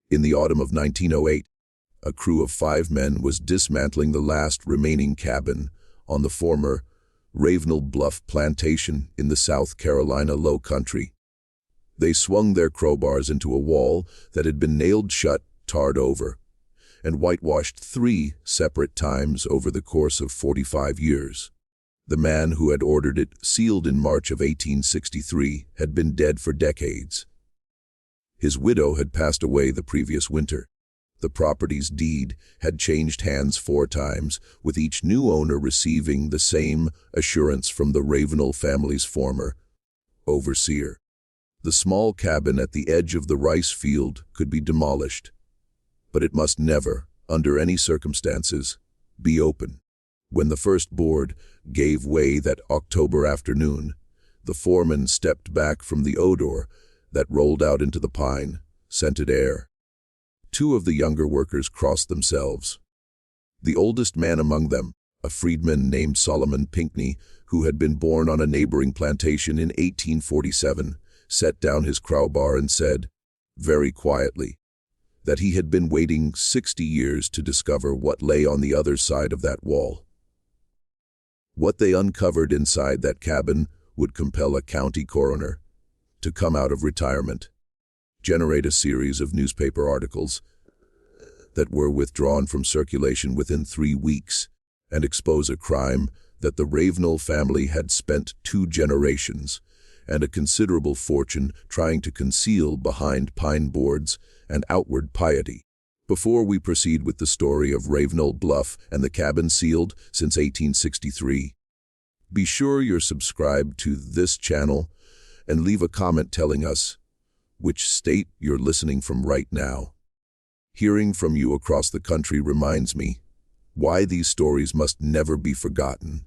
In the autumn of 1908, a crew of 5 men was dismantling the last remaining cabin on the former Ravenel Bluff Plantation in the South Carolina Low Country. They swung their crowbars into a wall that had been nailed shut, tarred over, and whitewashed 3 separate times over the course of 45 years. The man who had ordered it sealed in March of 1863 had been dead for decades. His widow had passed away the previous winter. The property's deed had changed hands 4 times, with each new owner receiving the same assurance from the Ravenel family's former overseer. The small cabin at the edge of the rice field could be demolished, but it must never, under any circumstances, be open. When the first board gave way that October afternoon, the foreman stepped back from the odor that rolled out into the pine-scented air. 2 of the younger workers crossed themselves. The oldest man among them, a freedman named Solomon Pinckney, who had been born on a neighboring plantation in 1847, set down his crowbar and said, very quietly, that he had been waiting 60 years to discover what lay on the other side of that wall. What they uncovered inside that cabin would compel a county coroner to come out of retirement, generate a series of newspaper articles that were withdrawn from circulation within 3 weeks, and expose a crime that the Ravenel family had spent 2 generations and a considerable fortune trying to conceal behind pine boards and outward piety. Before we proceed with the story of Ravenel Bluff and the cabin sealed since 1863, be sure you're subscribed to this channel and leave a comment telling us which state you're listening from right now. Hearing from you across the country reminds me why these stories must never be forgotten.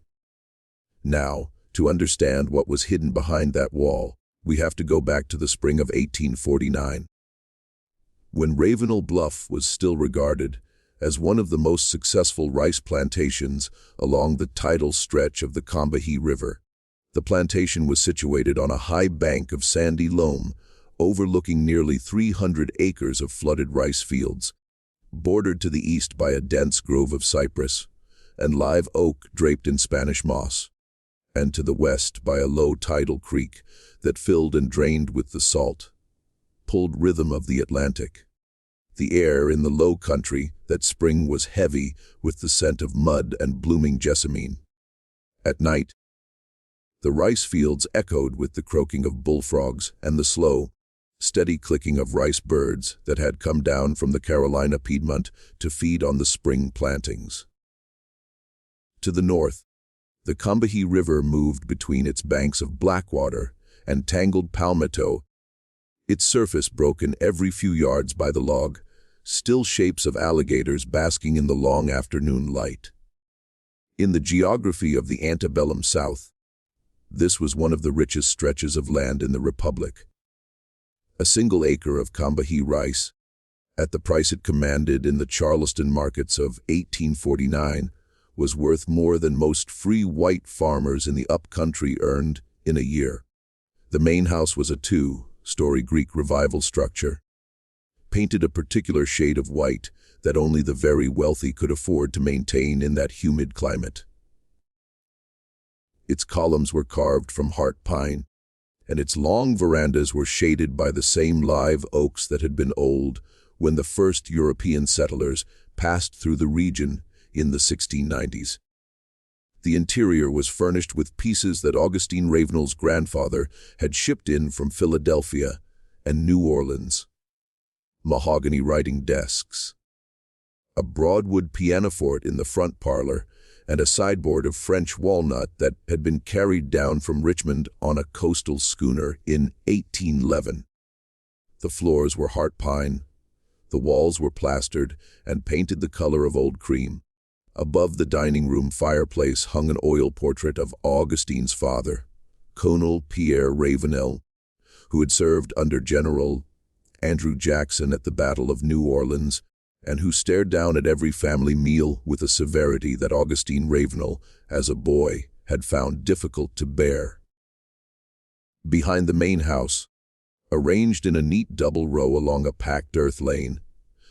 Now, to understand what was hidden behind that wall, we have to go back to the spring of 1849. When Ravenel Bluff was still regarded as one of the most successful rice plantations along the tidal stretch of the Combahee River. The plantation was situated on a high bank of sandy loam, overlooking nearly 300 acres of flooded rice fields, bordered to the east by a dense grove of cypress and live oak draped in Spanish moss, and to the west by a low tidal creek that filled and drained with the salt, pulled rhythm of the Atlantic. The air in the low country that spring was heavy with the scent of mud and blooming jessamine. At night, the rice fields echoed with the croaking of bullfrogs and the slow, steady clicking of rice birds that had come down from the Carolina Piedmont to feed on the spring plantings. To the north, the Combahee River moved between its banks of blackwater and tangled palmetto, its surface broken every few yards by the log, still shapes of alligators basking in the long afternoon light. In the geography of the antebellum South, this was one of the richest stretches of land in the Republic. A single acre of Combahee rice, at the price it commanded in the Charleston markets of 1849, was worth more than most free white farmers in the upcountry earned in a year. The main house was a 2-story Greek Revival structure, painted a particular shade of white that only the very wealthy could afford to maintain in that humid climate. Its columns were carved from heart pine, and its long verandas were shaded by the same live oaks that had been old when the first European settlers passed through the region in the 1690s. The interior was furnished with pieces that Augustine Ravenel's grandfather had shipped in from Philadelphia and New Orleans. Mahogany writing desks, a broadwood pianoforte in the front parlor, and a sideboard of French walnut that had been carried down from Richmond on a coastal schooner in 1811. The floors were heart pine, the walls were plastered and painted the color of old cream. Above the dining room fireplace hung an oil portrait of Augustine's father, Colonel Pierre Ravenel, who had served under General Andrew Jackson at the Battle of New Orleans, and who stared down at every family meal with a severity that Augustine Ravenel, as a boy, had found difficult to bear. Behind the main house, arranged in a neat double row along a packed earth lane,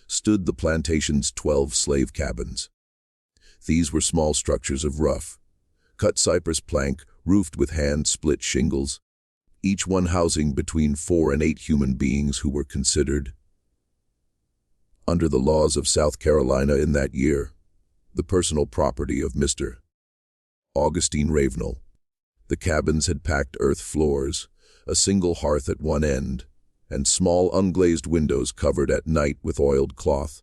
stood the plantation's 12 slave cabins. These were small structures of rough, cut cypress plank roofed with hand-split shingles, each one housing between 4 and 8 human beings who were considered, under the laws of South Carolina in that year, the personal property of Mr. Augustine Ravenel. The cabins had packed earth floors, a single hearth at one end, and small unglazed windows covered at night with oiled cloth.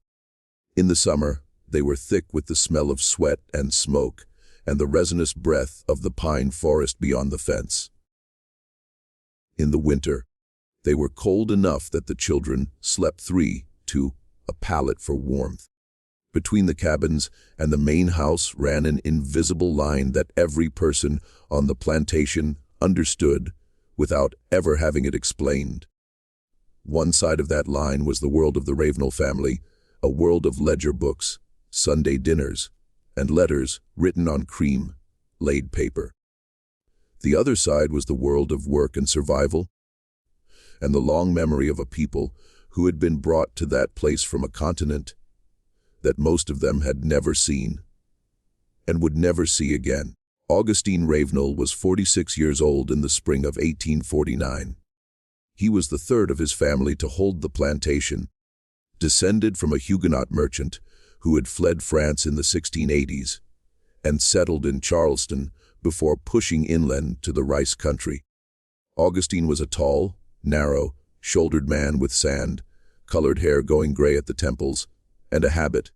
In the summer, they were thick with the smell of sweat and smoke, and the resinous breath of the pine forest beyond the fence. In the winter, they were cold enough that the children slept 3 to a pallet for warmth. Between the cabins and the main house ran an invisible line that every person on the plantation understood without ever having it explained. One side of that line was the world of the Ravenel family, a world of ledger books, Sunday dinners, and letters written on cream-laid paper. The other side was the world of work and survival, and the long memory of a people who had been brought to that place from a continent that most of them had never seen and would never see again. Augustine Ravenel was 46 years old in the spring of 1849. He was the third of his family to hold the plantation, descended from a Huguenot merchant who had fled France in the 1680s and settled in Charleston before pushing inland to the rice country. Augustine was a tall, narrow, shouldered man with sand-colored hair going gray at the temples, and a habit,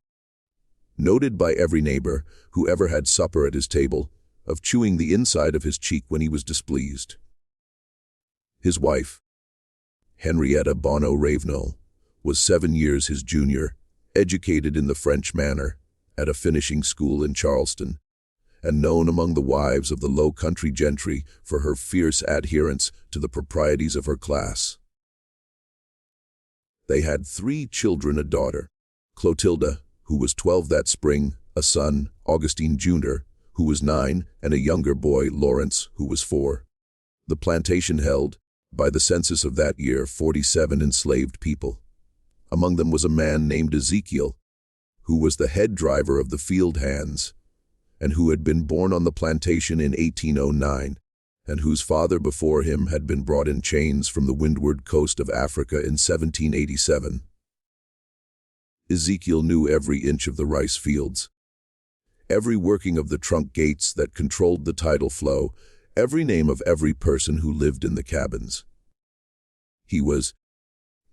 noted by every neighbor who ever had supper at his table, of chewing the inside of his cheek when he was displeased. His wife, Henrietta Bonneau Ravenel, was 7 years his junior, educated in the French manner at a finishing school in Charleston, and known among the wives of the low country gentry for her fierce adherence to the proprieties of her class. They had 3 children, a daughter, Clotilda, who was 12 that spring, a son, Augustine Jr., who was 9, and a younger boy, Lawrence, who was 4. The plantation held, by the census of that year, 47 enslaved people. Among them was a man named Ezekiel, who was the head driver of the field hands, and who had been born on the plantation in 1809, and whose father before him had been brought in chains from the windward coast of Africa in 1787. Ezekiel knew every inch of the rice fields, every working of the trunk gates that controlled the tidal flow, every name of every person who lived in the cabins. He was,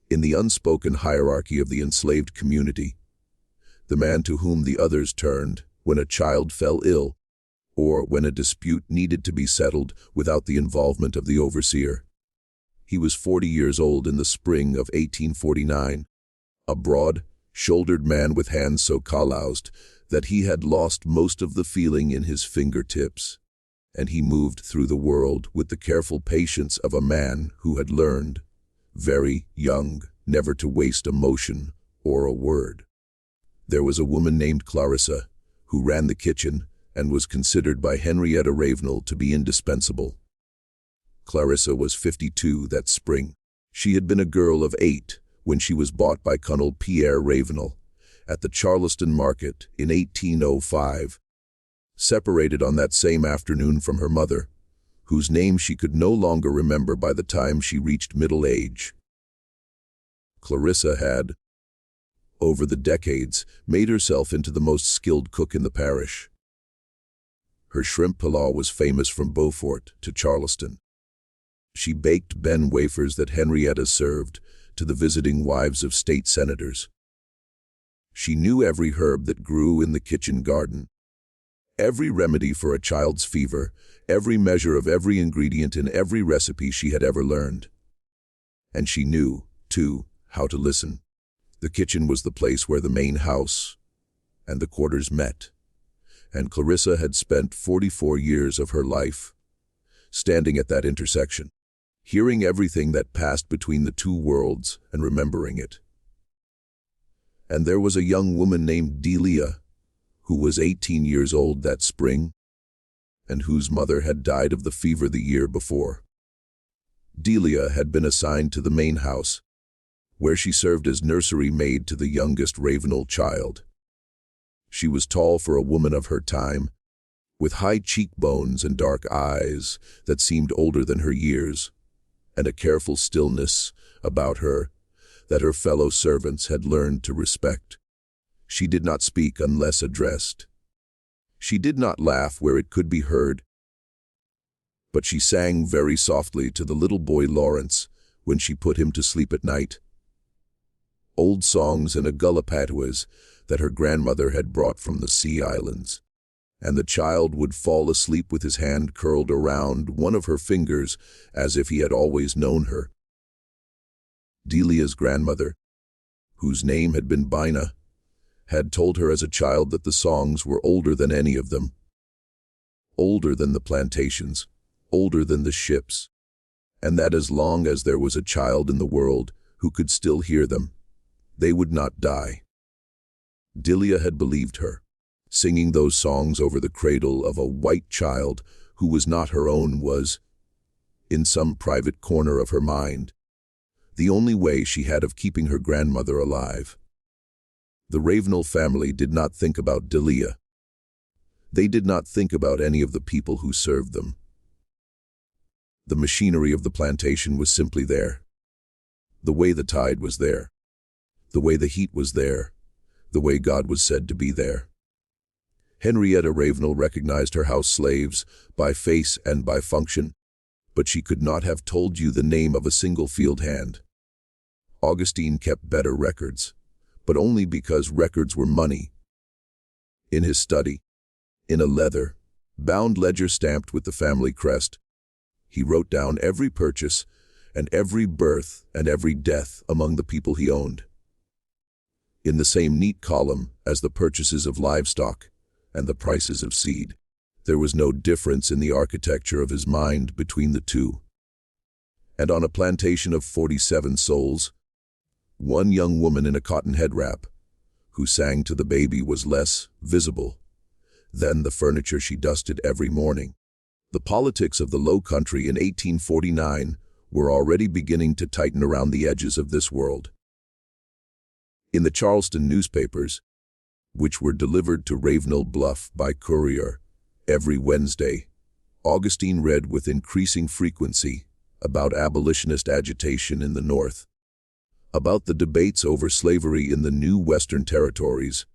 in the unspoken hierarchy of the enslaved community, the man to whom the others turned when a child fell ill, or when a dispute needed to be settled without the involvement of the overseer. He was 40 years old in the spring of 1849, a broad-shouldered man with hands so calloused that he had lost most of the feeling in his fingertips, and he moved through the world with the careful patience of a man who had learned, very young, never to waste a motion or a word. There was a woman named Clarissa who ran the kitchen and was considered by Henrietta Ravenel to be indispensable. Clarissa was 52 that spring. She had been a girl of 8 when she was bought by Colonel Pierre Ravenel at the Charleston market in 1805, separated on that same afternoon from her mother, whose name she could no longer remember by the time she reached middle age. Clarissa had, over the decades, made herself into the most skilled cook in the parish. Her shrimp pilau was famous from Beaufort to Charleston. She baked Ben wafers that Henrietta served to the visiting wives of state senators. She knew every herb that grew in the kitchen garden, every remedy for a child's fever, every measure of every ingredient in every recipe she had ever learned. And she knew, too, how to listen. The kitchen was the place where the main house and the quarters met, and Clarissa had spent 44 years of her life standing at that intersection, hearing everything that passed between the two worlds and remembering it. And there was a young woman named Delia, who was 18 years old that spring, and whose mother had died of the fever the year before. Delia had been assigned to the main house, where she served as nursery maid to the youngest Ravenel child. She was tall for a woman of her time, with high cheekbones and dark eyes that seemed older than her years, and a careful stillness about her that her fellow servants had learned to respect. She did not speak unless addressed. She did not laugh where it could be heard, but she sang very softly to the little boy Lawrence when she put him to sleep at night. Old songs in a gullah-patois that her grandmother had brought from the sea islands, and the child would fall asleep with his hand curled around one of her fingers as if he had always known her. Delia's grandmother, whose name had been Bina, had told her as a child that the songs were older than any of them, older than the plantations, older than the ships, and that as long as there was a child in the world who could still hear them, they would not die. Delia had believed her, singing those songs over the cradle of a white child who was not her own was, in some private corner of her mind, the only way she had of keeping her grandmother alive. The Ravenel family did not think about Delia. They did not think about any of the people who served them. The machinery of the plantation was simply there. The way the tide was there. The way the heat was there. The way God was said to be there. Henrietta Ravenel recognized her house slaves by face and by function, but she could not have told you the name of a single field hand. Augustine kept better records, but only because records were money. In his study, in a leather-bound ledger stamped with the family crest, he wrote down every purchase and every birth and every death among the people he owned, in the same neat column as the purchases of livestock and the prices of seed. There was no difference in the architecture of his mind between the two. And on a plantation of 47 souls, one young woman in a cotton head wrap, who sang to the baby, was less visible than the furniture she dusted every morning. The politics of the Low Country in 1849 were already beginning to tighten around the edges of this world. In the Charleston newspapers, which were delivered to Ravenel Bluff by courier every Wednesday, Augustine read with increasing frequency about abolitionist agitation in the North, about the debates over slavery in the new Western territories,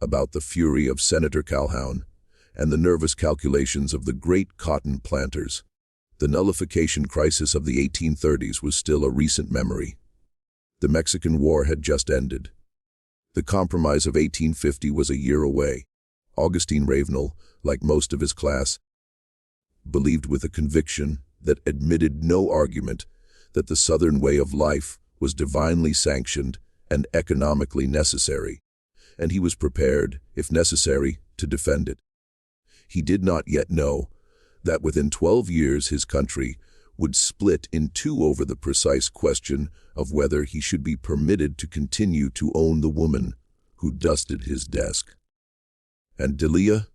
about the fury of Senator Calhoun, and the nervous calculations of the great cotton planters. The nullification crisis of the 1830s was still a recent memory. The Mexican War had just ended. The Compromise of 1850 was a year away. Augustine Ravenel, like most of his class, believed with a conviction that admitted no argument that the Southern way of life was divinely sanctioned and economically necessary, and he was prepared, if necessary, to defend it. He did not yet know that within 12 years his country would split in two over the precise question of whether he should be permitted to continue to own the woman who dusted his desk. And Delia,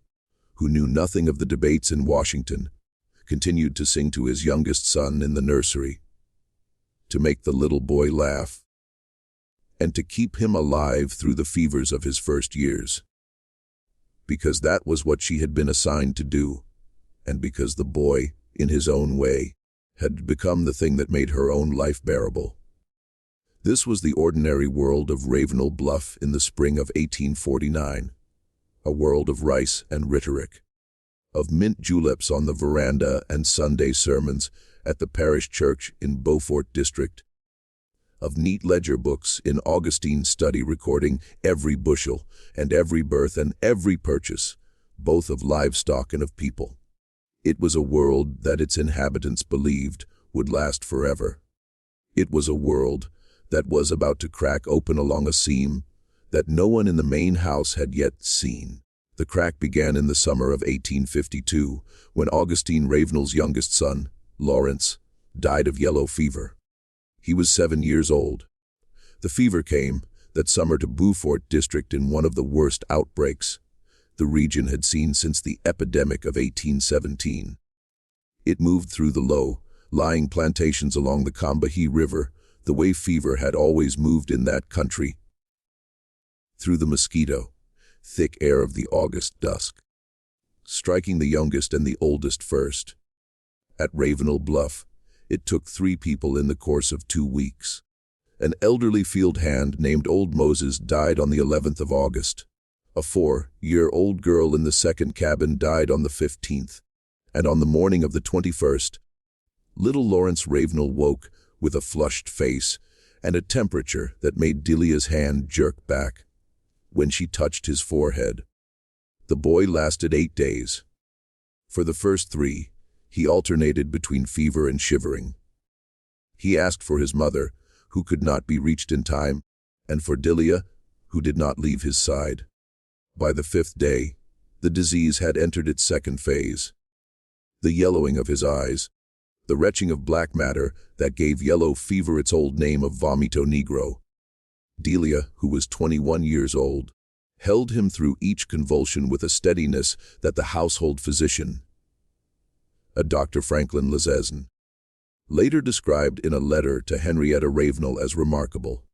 who knew nothing of the debates in Washington, continued to sing to his youngest son in the nursery, to make the little boy laugh, and to keep him alive through the fevers of his first years. Because that was what she had been assigned to do, and because the boy, in his own way, had become the thing that made her own life bearable. This was the ordinary world of Ravenel Bluff in the spring of 1849, a world of rice and rhetoric, of mint juleps on the veranda and Sunday sermons at the parish church in Beaufort District, of neat ledger books in Augustine's study recording every bushel and every birth and every purchase, both of livestock and of people. It was a world that its inhabitants believed would last forever. It was a world that was about to crack open along a seam that no one in the main house had yet seen. The crack began in the summer of 1852, when Augustine Ravenel's youngest son, Lawrence, died of yellow fever. He was 7 years old. The fever came that summer to Beaufort District in one of the worst outbreaks the region had seen since the epidemic of 1817. It moved through the low-lying plantations along the Combahee River, the way fever had always moved in that country, through the mosquito, thick air of the August dusk, striking the youngest and the oldest first. At Ravenel Bluff, it took 3 people in the course of 2 weeks. An elderly field hand named Old Moses died on the 11th of August. A 4-year-old girl in the second cabin died on the 15th, and on the morning of the 21st, little Lawrence Ravenel woke with a flushed face and a temperature that made Delia's hand jerk back when she touched his forehead. The boy lasted 8 days. For the first 3, he alternated between fever and shivering. He asked for his mother, who could not be reached in time, and for Delia, who did not leave his side. By the 5th day, the disease had entered its second phase. The yellowing of his eyes, the retching of black matter that gave yellow fever its old name of vomito negro. Delia, who was 21 years old, held him through each convulsion with a steadiness that the household physician, a Dr. Franklin Lazesne, later described in a letter to Henrietta Ravenel as remarkable.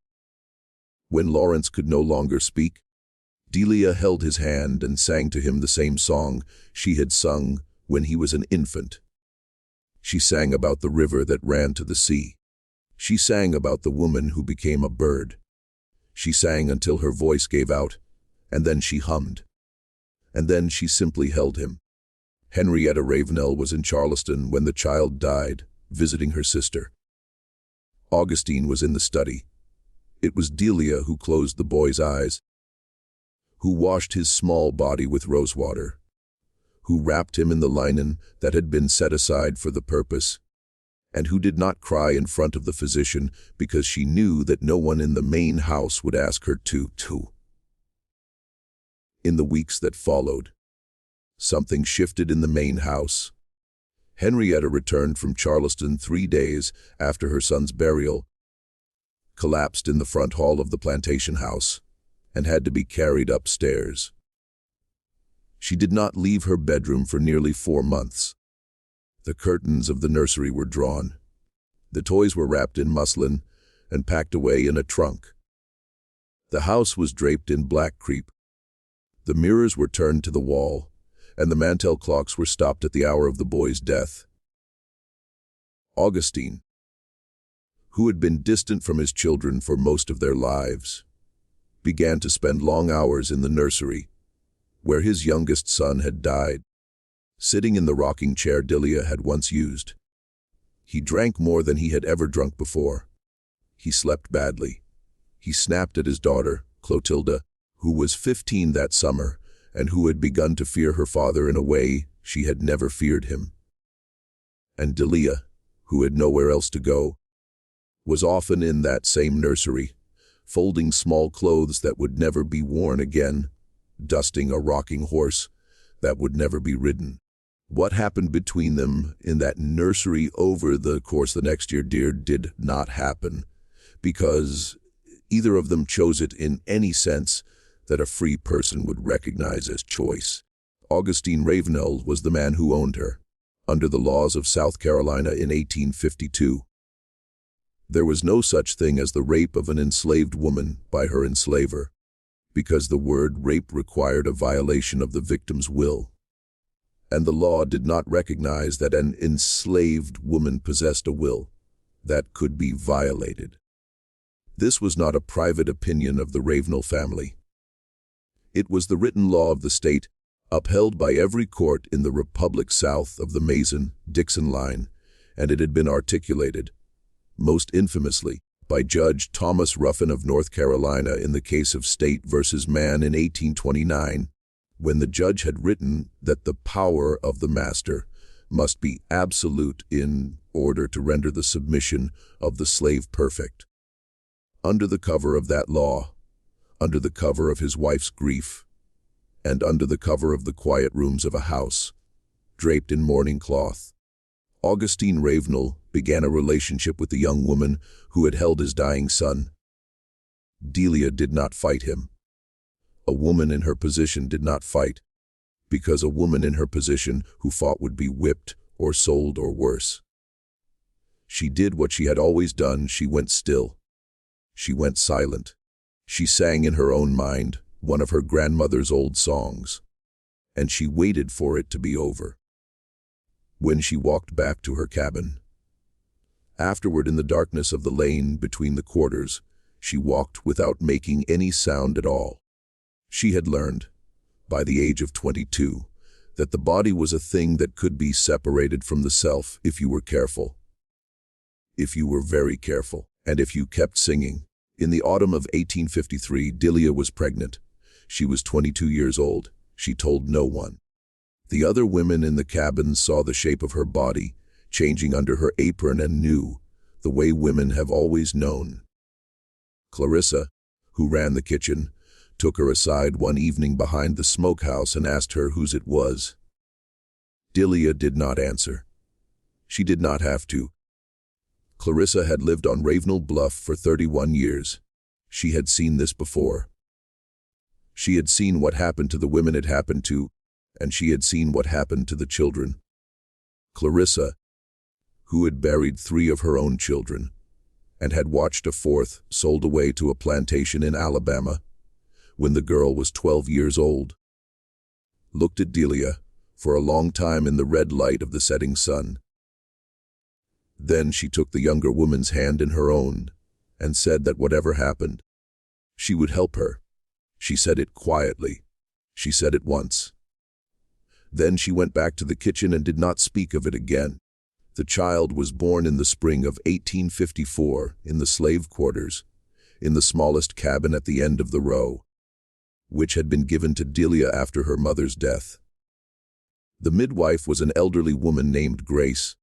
When Lawrence could no longer speak, Delia held his hand and sang to him the same song she had sung when he was an infant. She sang about the river that ran to the sea. She sang about the woman who became a bird. She sang until her voice gave out, and then she hummed. And then she simply held him. Henrietta Ravenel was in Charleston when the child died, visiting her sister. Augustine was in the study. It was Delia who closed the boy's eyes, who washed his small body with rosewater, who wrapped him in the linen that had been set aside for the purpose, and who did not cry in front of the physician because she knew that no one in the main house would ask her to. In the weeks that followed, something shifted in the main house. Henrietta returned from Charleston 3 days after her son's burial, collapsed in the front hall of the plantation house, and had to be carried upstairs. She did not leave her bedroom for nearly 4 months. The curtains of the nursery were drawn. The toys were wrapped in muslin and packed away in a trunk. The house was draped in black crepe. The mirrors were turned to the wall, and the mantel clocks were stopped at the hour of the boy's death. Augustine, who had been distant from his children for most of their lives, began to spend long hours in the nursery, where his youngest son had died, sitting in the rocking chair Delia had once used. He drank more than he had ever drunk before. He slept badly. He snapped at his daughter, Clotilda, who was 15 that summer, and who had begun to fear her father in a way she had never feared him. And Delia, who had nowhere else to go, was often in that same nursery, folding small clothes that would never be worn again, dusting a rocking horse that would never be ridden. What happened between them in that nursery over the course the next year, did not happen, because either of them chose it in any sense that a free person would recognize as choice. Augustine Ravenel was the man who owned her, under the laws of South Carolina in 1852. There was no such thing as the rape of an enslaved woman by her enslaver, because the word rape required a violation of the victim's will, and the law did not recognize that an enslaved woman possessed a will that could be violated. This was not a private opinion of the Ravenel family. It was the written law of the state, upheld by every court in the republic south of the Mason-Dixon line, and it had been articulated, most infamously, by Judge Thomas Ruffin of North Carolina in the case of State versus Mann in 1829, when the judge had written that the power of the master must be absolute in order to render the submission of the slave perfect. Under the cover of that law, under the cover of his wife's grief, and under the cover of the quiet rooms of a house, draped in mourning cloth, Augustine Ravenel began a relationship with the young woman who had held his dying son. Delia did not fight him. A woman in her position did not fight, because a woman in her position who fought would be whipped or sold or worse. She did what she had always done. She went still. She went silent. She sang in her own mind one of her grandmother's old songs, and she waited for it to be over. When she walked back to her cabin, afterward in the darkness of the lane between the quarters, she walked without making any sound at all. She had learned, by the age of 22, that the body was a thing that could be separated from the self if you were careful. If you were very careful, and if you kept singing. In the autumn of 1853, Delia was pregnant. She was 22 years old. She told no one. The other women in the cabin saw the shape of her body changing under her apron and knew, the way women have always known. Clarissa, who ran the kitchen, took her aside one evening behind the smokehouse and asked her whose it was. Delia did not answer. She did not have to. Clarissa had lived on Ravenel Bluff for 31 years. She had seen this before. She had seen what happened to the women it happened to, and she had seen what happened to the children. Clarissa, who had buried 3 of her own children, and had watched a 4th sold away to a plantation in Alabama, when the girl was 12 years old, looked at Delia for a long time in the red light of the setting sun. Then she took the younger woman's hand in her own and said that whatever happened, she would help her. She said it quietly. She said it once. Then she went back to the kitchen and did not speak of it again. The child was born in the spring of 1854 in the slave quarters, in the smallest cabin at the end of the row, which had been given to Delia after her mother's death. The midwife was an elderly woman named Grace,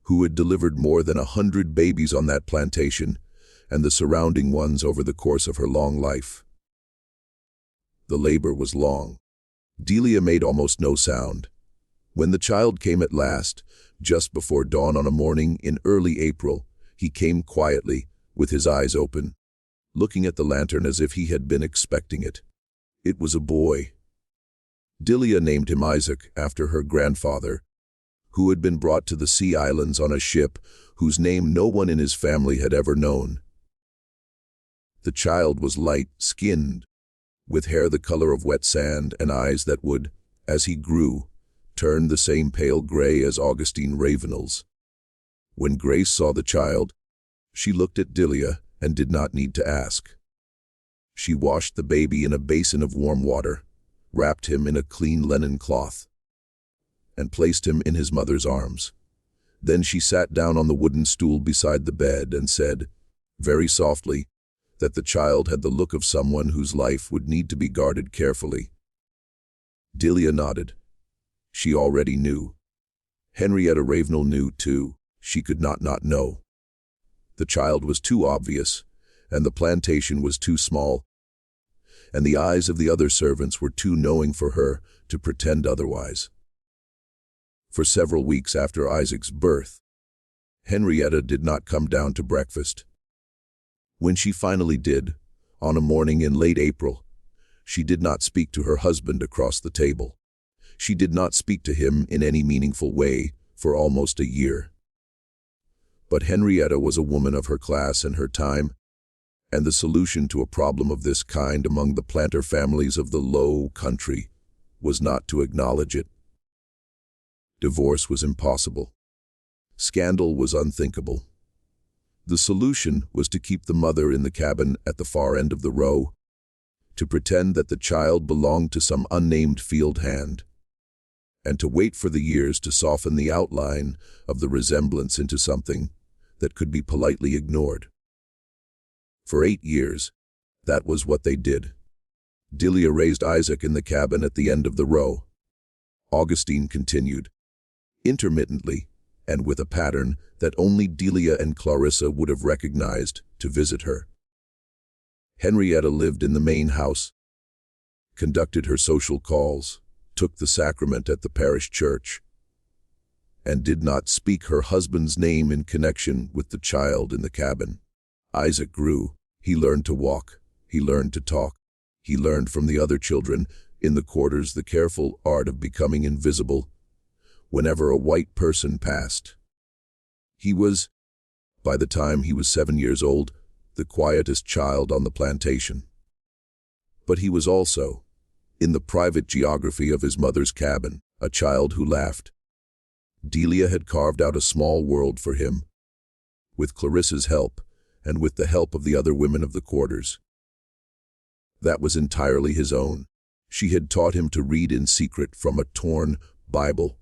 who had delivered more than 100 babies on that plantation and the surrounding ones over the course of her long life. The labor was long. Delia made almost no sound. When the child came at last, just before dawn on a morning in early April, he came quietly, with his eyes open, looking at the lantern as if he had been expecting it. It was a boy. Delia named him Isaac after her grandfather, who had been brought to the Sea Islands on a ship whose name no one in his family had ever known. The child was light-skinned, with hair the color of wet sand and eyes that would, as he grew, turn the same pale gray as Augustine Ravenel's. When Grace saw the child, she looked at Delia and did not need to ask. She washed the baby in a basin of warm water, wrapped him in a clean linen cloth, and placed him in his mother's arms. Then she sat down on the wooden stool beside the bed and said, very softly, that the child had the look of someone whose life would need to be guarded carefully. Delia nodded. She already knew. Henrietta Ravenel knew, too. She could not know. The child was too obvious, and the plantation was too small, and the eyes of the other servants were too knowing for her to pretend otherwise. For several weeks after Isaac's birth, Henrietta did not come down to breakfast. When she finally did, on a morning in late April, she did not speak to her husband across the table. She did not speak to him in any meaningful way for almost a year. But Henrietta was a woman of her class and her time, and the solution to a problem of this kind among the planter families of the Low Country was not to acknowledge it. Divorce was impossible. Scandal was unthinkable. The solution was to keep the mother in the cabin at the far end of the row, to pretend that the child belonged to some unnamed field hand, and to wait for the years to soften the outline of the resemblance into something that could be politely ignored. For 8 years, that was what they did. Delia raised Isaac in the cabin at the end of the row. Augustine continued, intermittently, and with a pattern that only Delia and Clarissa would have recognized, to visit her. Henrietta lived in the main house, conducted her social calls, took the sacrament at the parish church, and did not speak her husband's name in connection with the child in the cabin. Isaac grew. He learned to walk. He learned to talk. He learned from the other children in the quarters the careful art of becoming invisible whenever a white person passed. He was, by the time he was 7 years old, the quietest child on the plantation. But he was also, in the private geography of his mother's cabin, a child who laughed. Delia had carved out a small world for him, with Clarissa's help and with the help of the other women of the quarters. That was entirely his own. She had taught him to read in secret from a torn Bible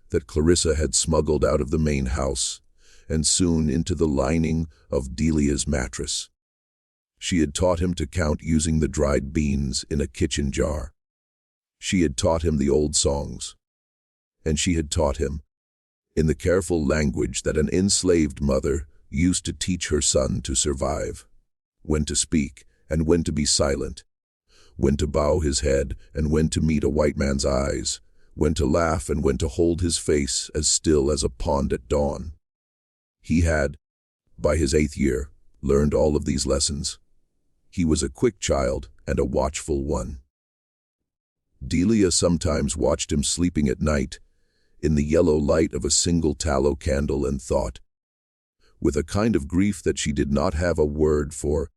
that Clarissa had smuggled out of the main house and soon into the lining of Delia's mattress. She had taught him to count using the dried beans in a kitchen jar. She had taught him the old songs. And she had taught him, in the careful language that an enslaved mother used to teach her son to survive, when to speak and when to be silent, when to bow his head and when to meet a white man's eyes, when to laugh and when to hold his face as still as a pond at dawn. He had, by his 8th year, learned all of these lessons. He was a quick child and a watchful one. Delia sometimes watched him sleeping at night, in the yellow light of a single tallow candle, and thought, with a kind of grief that she did not have a word for,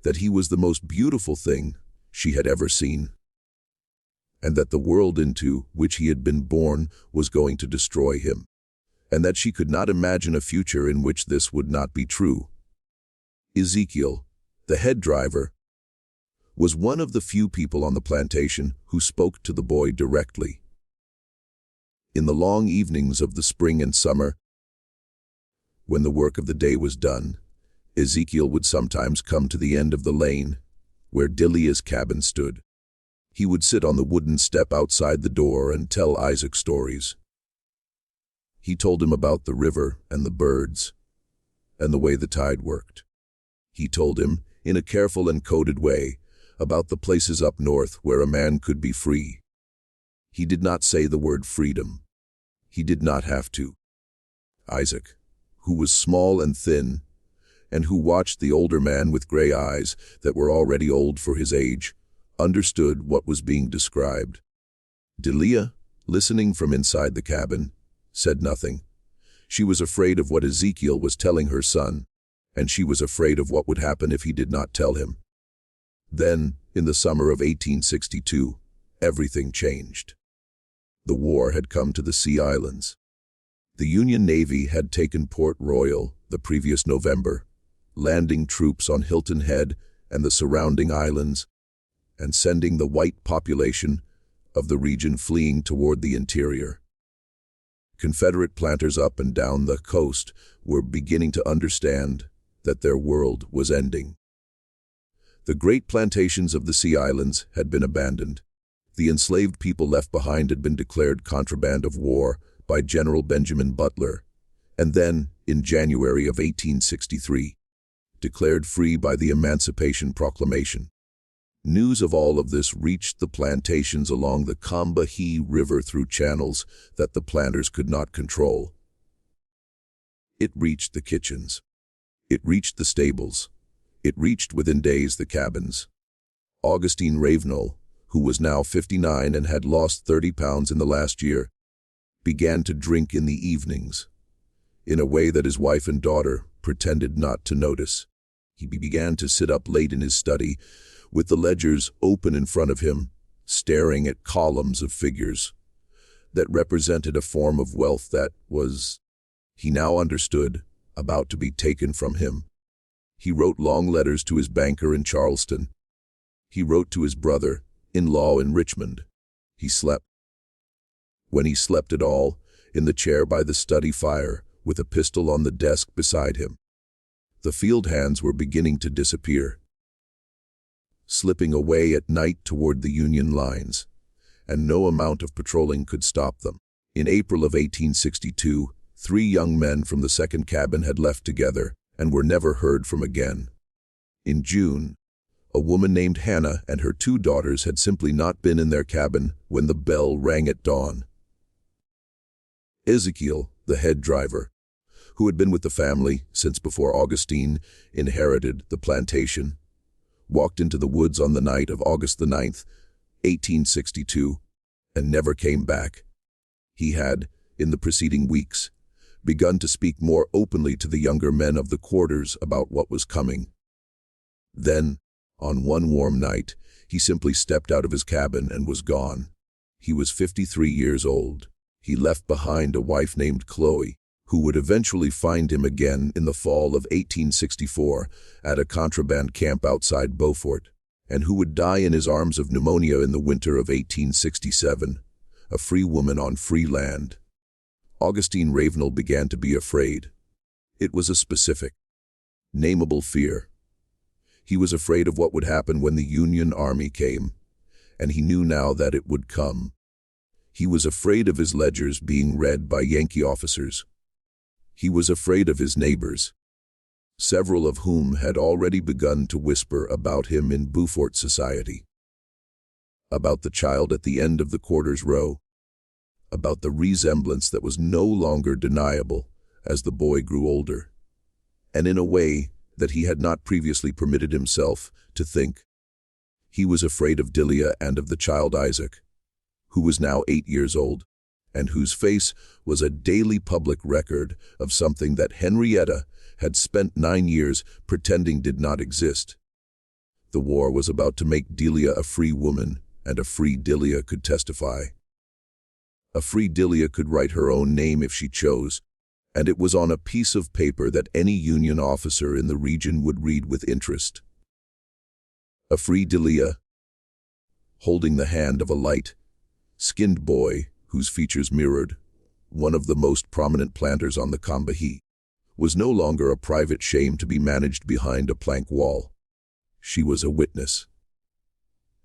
that he was the most beautiful thing she had ever seen, and that the world into which he had been born was going to destroy him, and that she could not imagine a future in which this would not be true. Ezekiel, the head driver, was one of the few people on the plantation who spoke to the boy directly. In the long evenings of the spring and summer, when the work of the day was done, Ezekiel would sometimes come to the end of the lane where Delia's cabin stood. He would sit on the wooden step outside the door and tell Isaac stories. He told him about the river and the birds and the way the tide worked. He told him, in a careful and coded way, about the places up north where a man could be free. He did not say the word freedom. He did not have to. Isaac, who was small and thin, and who watched the older man with gray eyes that were already old for his age, understood what was being described. Delia, listening from inside the cabin, said nothing. She was afraid of what Ezekiel was telling her son, and she was afraid of what would happen if he did not tell him. Then, in the summer of 1862, everything changed. The war had come to the Sea Islands. The Union Navy had taken Port Royal the previous November, landing troops on Hilton Head and the surrounding islands, and sending the white population of the region fleeing toward the interior. Confederate planters up and down the coast were beginning to understand that their world was ending. The great plantations of the Sea Islands had been abandoned. The enslaved people left behind had been declared contraband of war by General Benjamin Butler, and then, in January of 1863, declared free by the Emancipation Proclamation. News of all of this reached the plantations along the Combahee River through channels that the planters could not control. It reached the kitchens. It reached the stables. It reached within days the cabins. Augustine Ravenel, who was now 59 and had lost 30 pounds in the last year, began to drink in the evenings, in a way that his wife and daughter pretended not to notice. He began to sit up late in his study, with the ledgers open in front of him, staring at columns of figures that represented a form of wealth that was, he now understood, about to be taken from him. He wrote long letters to his banker in Charleston. He wrote to his brother-in-law in Richmond. He slept. When he slept at all, in the chair by the study fire, with a pistol on the desk beside him. The field hands were beginning to disappear, slipping away at night toward the Union lines, and no amount of patrolling could stop them. In April of 1862, 3 young men from the second cabin had left together and were never heard from again. In June, a woman named Hannah and her 2 daughters had simply not been in their cabin when the bell rang at dawn. Ezekiel, the head driver, who had been with the family since before Augustine inherited the plantation, walked into the woods on the night of August the 9th, 1862, and never came back. He had, in the preceding weeks, begun to speak more openly to the younger men of the quarters about what was coming. Then, on one warm night, he simply stepped out of his cabin and was gone. He was 53 years old. He left behind a wife named Chloe, who would eventually find him again in the fall of 1864 at a contraband camp outside Beaufort, and who would die in his arms of pneumonia in the winter of 1867, a free woman on free land. Augustine Ravenel began to be afraid. It was a specific, nameable fear. He was afraid of what would happen when the Union Army came, and he knew now that it would come. He was afraid of his ledgers being read by Yankee officers. He was afraid of his neighbors, several of whom had already begun to whisper about him in Beaufort society. About the child at the end of the quarters row, about the resemblance that was no longer deniable as the boy grew older, and in a way that he had not previously permitted himself to think. He was afraid of Delia and of the child Isaac, who was now 8 years old, and whose face was a daily public record of something that Henrietta had spent 9 years pretending did not exist. The war was about to make Delia a free woman, and a free Delia could testify. A free Delia could write her own name if she chose, and it was on a piece of paper that any Union officer in the region would read with interest. A free Delia, holding the hand of a light-skinned boy whose features mirrored one of the most prominent planters on the Combahee, was no longer a private shame to be managed behind a plank wall. She was a witness.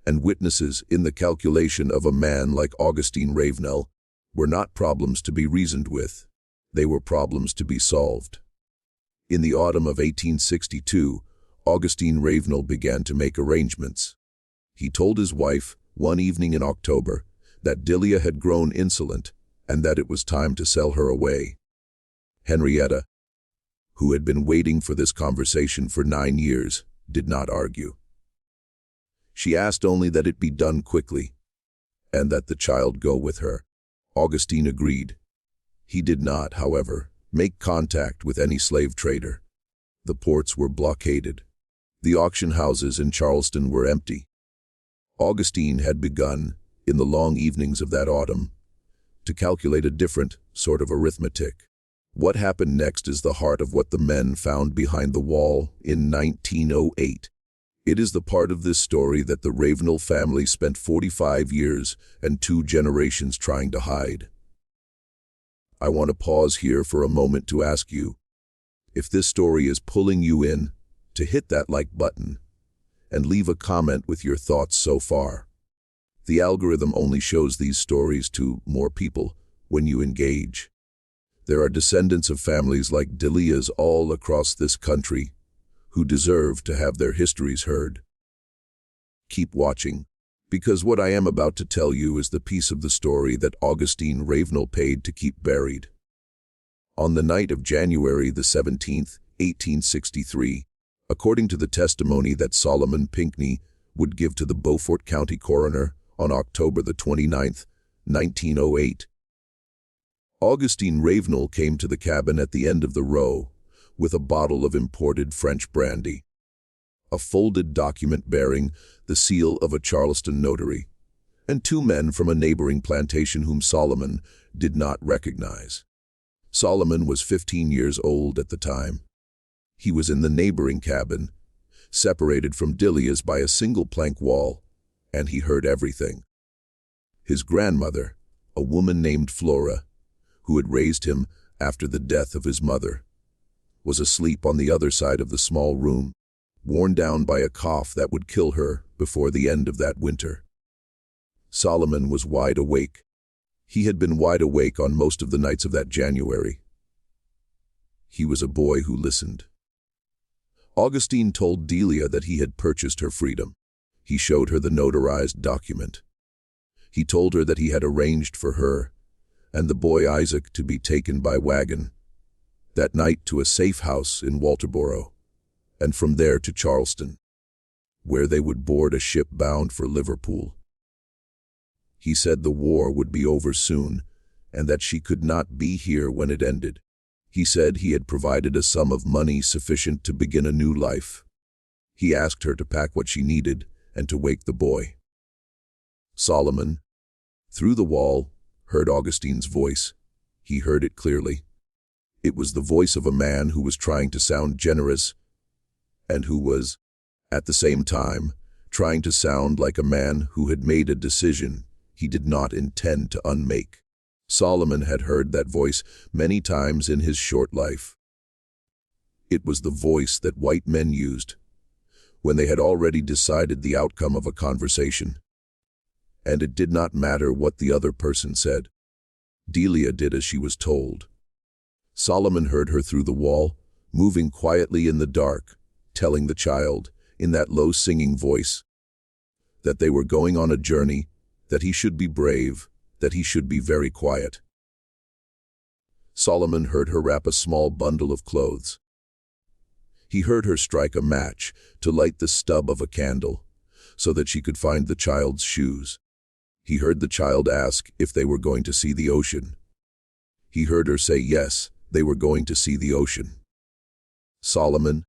And witnesses in the calculation of a man like Augustine Ravenel were not problems to be reasoned with. They were problems to be solved. In the autumn of 1862, Augustine Ravenel began to make arrangements. He told his wife, one evening in October, that Delia had grown insolent and that it was time to sell her away. Henrietta, who had been waiting for this conversation for 9 years, did not argue. She asked only that it be done quickly, and that the child go with her. Augustine agreed. He did not, however, make contact with any slave trader. The ports were blockaded. The auction houses in Charleston were empty. Augustine had begun, in the long evenings of that autumn, to calculate a different sort of arithmetic. What happened next is the heart of what the men found behind the wall in 1908. It is the part of this story that the Ravenel family spent 45 years and 2 generations trying to hide. I want to pause here for a moment to ask you, if this story is pulling you in, to hit that like button and leave a comment with your thoughts so far. The algorithm only shows these stories to more people when you engage. There are descendants of families like Delia's all across this country who deserve to have their histories heard. Keep watching, because what I am about to tell you is the piece of the story that Augustine Ravenel paid to keep buried. On the night of January the 17th, 1863, according to the testimony that Solomon Pinckney would give to the Beaufort County coroner on October the 29th, 1908, Augustine Ravenel came to the cabin at the end of the row with a bottle of imported French brandy, a folded document bearing the seal of a Charleston notary, and 2 men from a neighboring plantation whom Solomon did not recognize. Solomon was 15 years old at the time. He was in the neighboring cabin, separated from Delia's by a single plank wall, and he heard everything. His grandmother, a woman named Flora, who had raised him after the death of his mother, was asleep on the other side of the small room, worn down by a cough that would kill her before the end of that winter. Solomon was wide awake. He had been wide awake on most of the nights of that January. He was a boy who listened. Augustine told Delia that he had purchased her freedom. He showed her the notarized document. He told her that he had arranged for her and the boy Isaac to be taken by wagon that night to a safe house in Walterboro, and from there to Charleston, where they would board a ship bound for Liverpool. He said the war would be over soon, and that she could not be here when it ended. He said he had provided a sum of money sufficient to begin a new life. He asked her to pack what she needed and to wake the boy. Solomon, through the wall, heard Augustine's voice. He heard it clearly. It was the voice of a man who was trying to sound generous and who was, at the same time, trying to sound like a man who had made a decision he did not intend to unmake. Solomon had heard that voice many times in his short life. It was the voice that white men used when they had already decided the outcome of a conversation. And it did not matter what the other person said. Delia did as she was told. Solomon heard her through the wall, moving quietly in the dark, telling the child, in that low singing voice, that they were going on a journey, that he should be brave, that he should be very quiet. Solomon heard her wrap a small bundle of clothes. He heard her strike a match to light the stub of a candle, so that she could find the child's shoes. He heard the child ask if they were going to see the ocean. He heard her say yes, they were going to see the ocean. Solomon,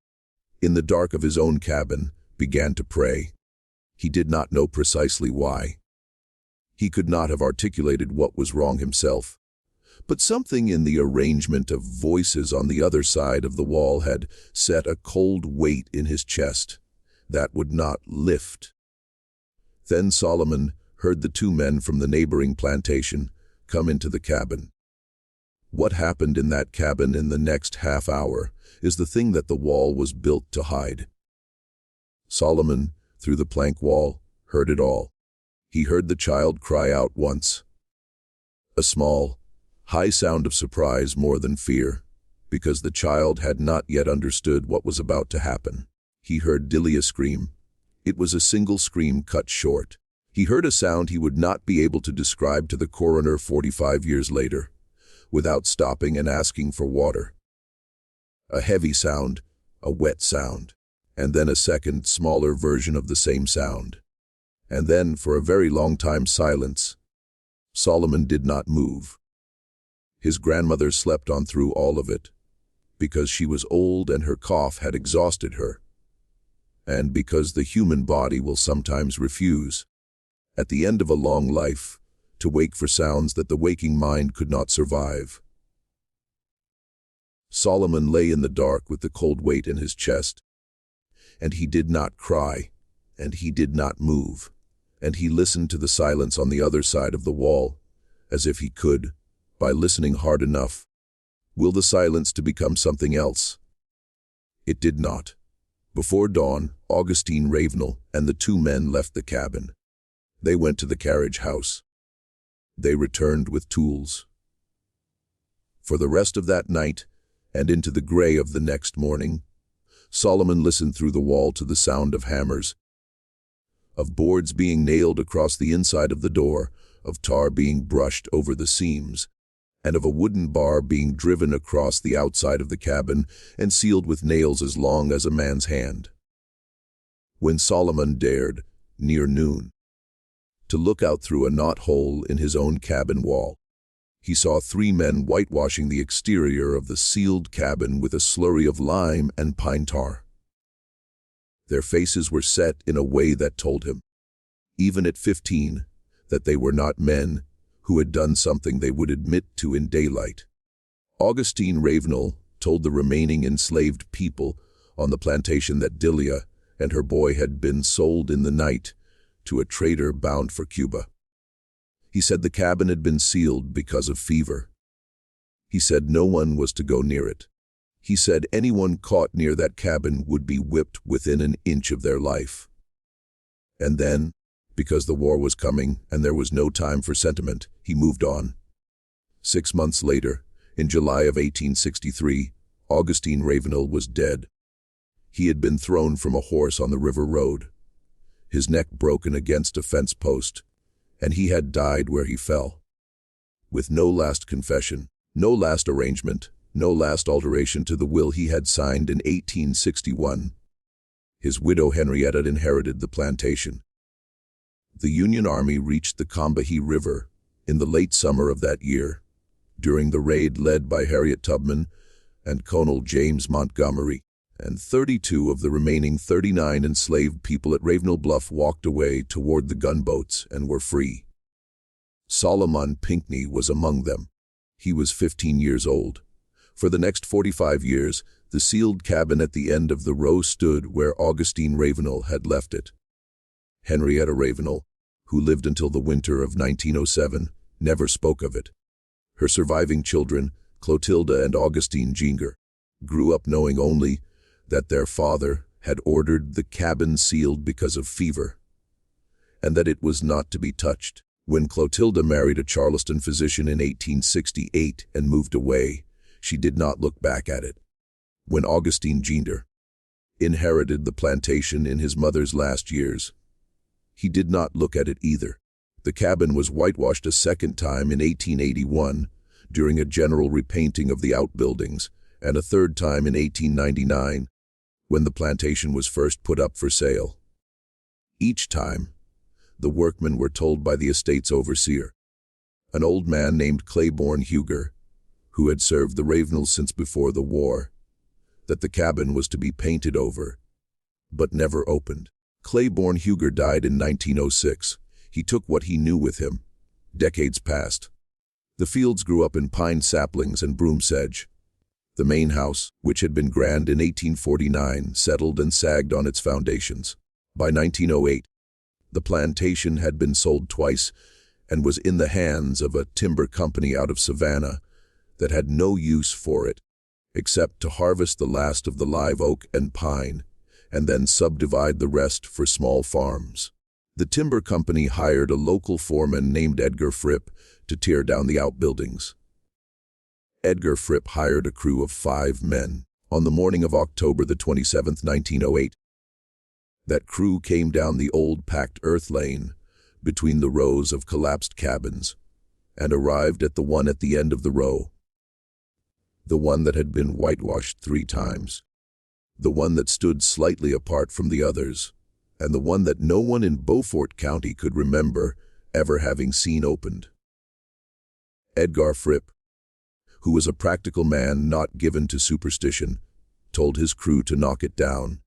in the dark of his own cabin, began to pray. He did not know precisely why. He could not have articulated what was wrong himself, but something in the arrangement of voices on the other side of the wall had set a cold weight in his chest that would not lift. Then Solomon heard the two men from the neighboring plantation come into the cabin. What happened in that cabin in the next half hour is the thing that the wall was built to hide. Solomon, through the plank wall, heard it all. He heard the child cry out once. A small, high sound of surprise more than fear, because the child had not yet understood what was about to happen. He heard Delia scream. It was a single scream cut short. He heard a sound he would not be able to describe to the coroner 45 years later, without stopping and asking for water. A heavy sound, a wet sound, and then a second, smaller version of the same sound. And then, for a very long time, silence. Solomon did not move. His grandmother slept on through all of it, because she was old and her cough had exhausted her, and because the human body will sometimes refuse, at the end of a long life, to wake for sounds that the waking mind could not survive. Solomon lay in the dark with the cold weight in his chest, and he did not cry, and he did not move, and he listened to the silence on the other side of the wall, as if he could, by listening hard enough, will the silence to become something else. It did not. Before dawn, Augustine Ravenel and the two men left the cabin. They went to the carriage house. They returned with tools. For the rest of that night, and into the gray of the next morning, Solomon listened through the wall to the sound of hammers, of boards being nailed across the inside of the door, of tar being brushed over the seams, and of a wooden bar being driven across the outside of the cabin and sealed with nails as long as a man's hand. When Solomon dared, near noon, to look out through a knot-hole in his own cabin wall, he saw three men whitewashing the exterior of the sealed cabin with a slurry of lime and pine tar. Their faces were set in a way that told him, even at 15, that they were not men who had done something they would admit to in daylight. Augustine Ravenel told the remaining enslaved people on the plantation that Delia and her boy had been sold in the night to a trader bound for Cuba. He said the cabin had been sealed because of fever. He said no one was to go near it. He said anyone caught near that cabin would be whipped within an inch of their life. And then, because the war was coming and there was no time for sentiment, he moved on. 6 months later, in July of 1863, Augustine Ravenel was dead. He had been thrown from a horse on the river road, his neck broken against a fence post, and he had died where he fell. With no last confession, no last arrangement, no last alteration to the will he had signed in 1861. His widow Henrietta inherited the plantation. The Union Army reached the Combahee River in the late summer of that year, during the raid led by Harriet Tubman and Colonel James Montgomery, and 32 of the remaining 39 enslaved people at Ravenel Bluff walked away toward the gunboats and were free. Solomon Pinckney was among them. He was 15 years old. For the next 45 years, the sealed cabin at the end of the row stood where Augustine Ravenel had left it. Henrietta Ravenel, who lived until the winter of 1907, never spoke of it. Her surviving children, Clotilda and Augustine Ginger, grew up knowing only that their father had ordered the cabin sealed because of fever, and that it was not to be touched. When Clotilda married a Charleston physician in 1868 and moved away, she did not look back at it. When Augustine Ginger inherited the plantation in his mother's last years, he did not look at it either. The cabin was whitewashed a second time in 1881 during a general repainting of the outbuildings, and a third time in 1899 when the plantation was first put up for sale. Each time, the workmen were told by the estate's overseer, an old man named Claiborne Huger, who had served the Ravenels since before the war, that the cabin was to be painted over, but never opened. Claiborne Huger died in 1906. He took what he knew with him. Decades passed. The fields grew up in pine saplings and broom sedge. The main house, which had been grand in 1849, settled and sagged on its foundations. By 1908, the plantation had been sold twice and was in the hands of a timber company out of Savannah that had no use for it, except to harvest the last of the live oak and pine, and then subdivide the rest for small farms. The timber company hired a local foreman named Edgar Fripp to tear down the outbuildings. Edgar Fripp hired a crew of 5 men. On the morning of October the 27th, 1908, that crew came down the old packed earth lane between the rows of collapsed cabins and arrived at the one at the end of the row, the one that had been whitewashed 3 times, the one that stood slightly apart from the others, and the one that no one in Beaufort County could remember ever having seen opened. Edgar Fripp, who was a practical man not given to superstition, told his crew to knock it down.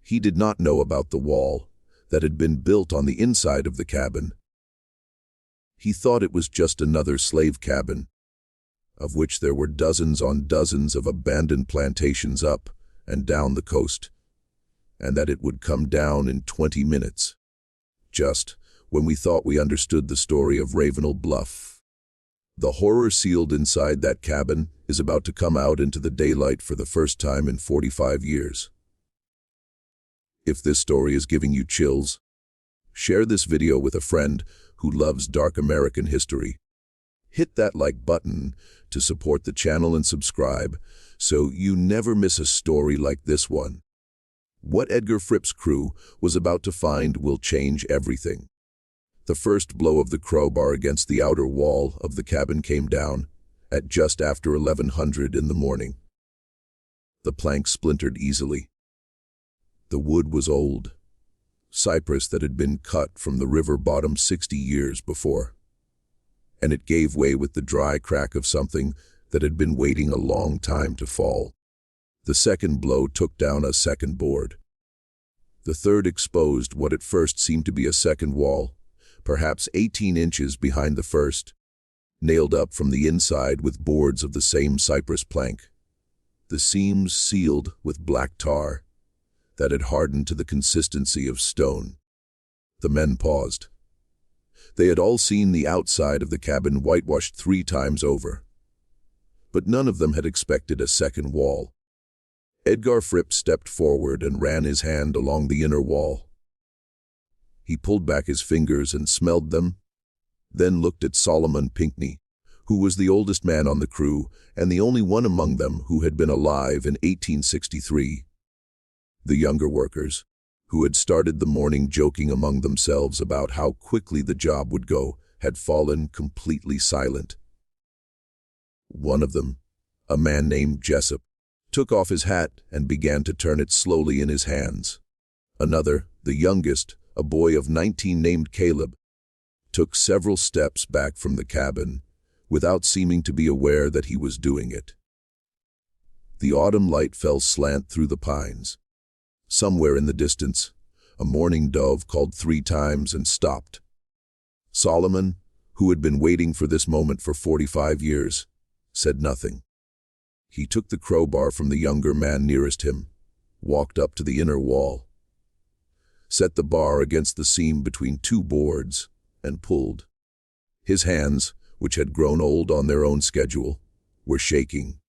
He did not know about the wall that had been built on the inside of the cabin. He thought it was just another slave cabin, of which there were dozens on dozens of abandoned plantations up and down the coast, and that it would come down in 20 minutes, just when we thought we understood the story of Ravenel Bluff. The horror sealed inside that cabin is about to come out into the daylight for the first time in 45 years. If this story is giving you chills, share this video with a friend who loves dark American history. Hit that like button to support the channel and subscribe so you never miss a story like this one. What Edgar Fripp's crew was about to find will change everything. The first blow of the crowbar against the outer wall of the cabin came down at just after 1100 in the morning. The plank splintered easily. The wood was old, cypress that had been cut from the river bottom 60 years before, and it gave way with the dry crack of something that had been waiting a long time to fall. The second blow took down a second board. The third exposed what at first seemed to be a second wall, perhaps 18 inches behind the first, nailed up from the inside with boards of the same cypress plank, the seams sealed with black tar that had hardened to the consistency of stone. The men paused. They had all seen the outside of the cabin whitewashed 3 times over, but none of them had expected a second wall. Edgar Fripp stepped forward and ran his hand along the inner wall. He pulled back his fingers and smelled them, then looked at Solomon Pinckney, who was the oldest man on the crew and the only one among them who had been alive in 1863. The younger workers, who had started the morning joking among themselves about how quickly the job would go, had fallen completely silent. One of them, a man named Jessup, took off his hat and began to turn it slowly in his hands. Another, the youngest, a boy of 19 named Caleb, took several steps back from the cabin without seeming to be aware that he was doing it. The autumn light fell slant through the pines. Somewhere in the distance, a mourning dove called 3 times and stopped. Solomon, who had been waiting for this moment for 45 years, said nothing. He took the crowbar from the younger man nearest him, walked up to the inner wall, set the bar against the seam between 2 boards, and pulled. His hands, which had grown old on their own schedule, were shaking.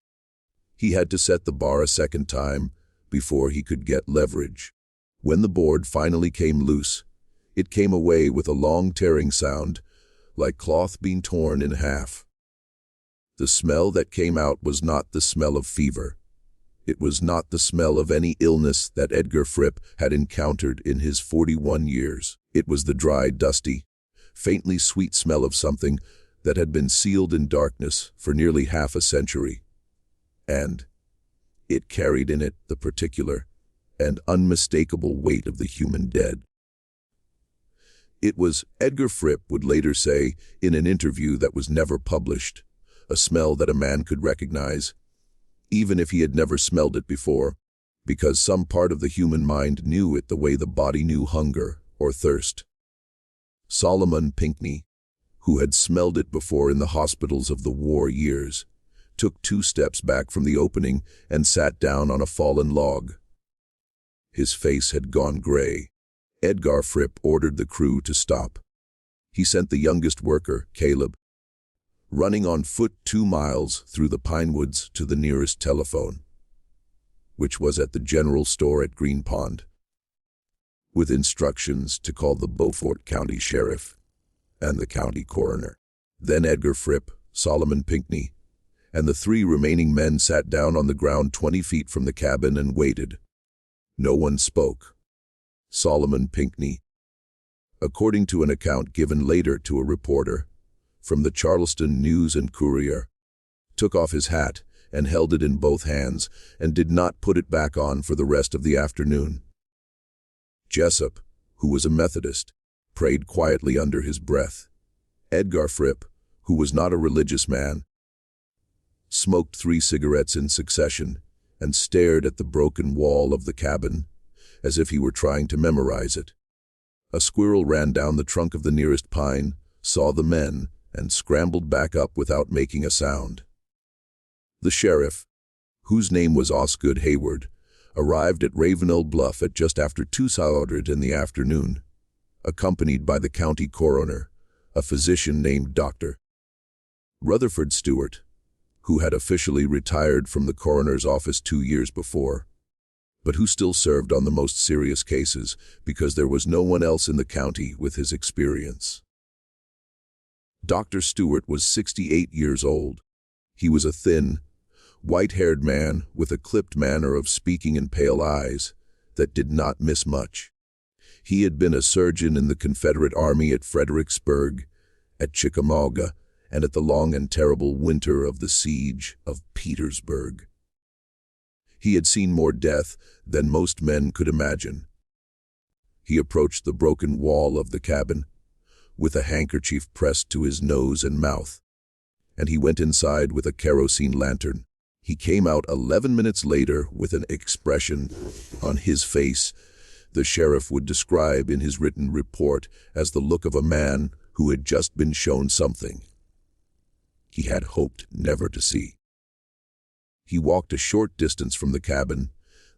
He had to set the bar a second time before he could get leverage. When the board finally came loose, it came away with a long tearing sound, like cloth being torn in half. The smell that came out was not the smell of fever. It was not the smell of any illness that Edgar Fripp had encountered in his 41 years. It was the dry, dusty, faintly sweet smell of something that had been sealed in darkness for nearly half a century. And it carried in it the particular and unmistakable weight of the human dead. It was, Edgar Fripp would later say in an interview that was never published, a smell that a man could recognize, even if he had never smelled it before, because some part of the human mind knew it the way the body knew hunger or thirst. Solomon Pinckney, who had smelled it before in the hospitals of the war years, took 2 steps back from the opening and sat down on a fallen log. His face had gone gray. Edgar Fripp ordered the crew to stop. He sent the youngest worker, Caleb, running on foot 2 miles through the pine woods to the nearest telephone, which was at the general store at Green Pond, with instructions to call the Beaufort County Sheriff and the county coroner. Then Edgar Fripp, Solomon Pinckney, and the 3 remaining men sat down on the ground 20 feet from the cabin and waited. No one spoke. Solomon Pinckney, according to an account given later to a reporter from the Charleston News and Courier, took off his hat and held it in both hands and did not put it back on for the rest of the afternoon. Jessup, who was a Methodist, prayed quietly under his breath. Edgar Fripp, who was not a religious man, smoked 3 cigarettes in succession and stared at the broken wall of the cabin as if he were trying to memorize it. A squirrel ran down the trunk of the nearest pine, saw the men, and scrambled back up without making a sound. The sheriff, whose name was Osgood Hayward, arrived at Ravenel Bluff at just after 2:00 in the afternoon, accompanied by the county coroner, a physician named Dr. Rutherford Stewart, who had officially retired from the coroner's office 2 years before, but who still served on the most serious cases because there was no one else in the county with his experience. Dr. Stewart was 68 years old. He was a thin, white-haired man with a clipped manner of speaking and pale eyes that did not miss much. He had been a surgeon in the Confederate Army at Fredericksburg, at Chickamauga, and at the long and terrible winter of the siege of Petersburg. He had seen more death than most men could imagine. He approached the broken wall of the cabin with a handkerchief pressed to his nose and mouth, and he went inside with a kerosene lantern. He came out 11 minutes later with an expression on his face the sheriff would describe in his written report as the look of a man who had just been shown something he had hoped never to see. He walked a short distance from the cabin,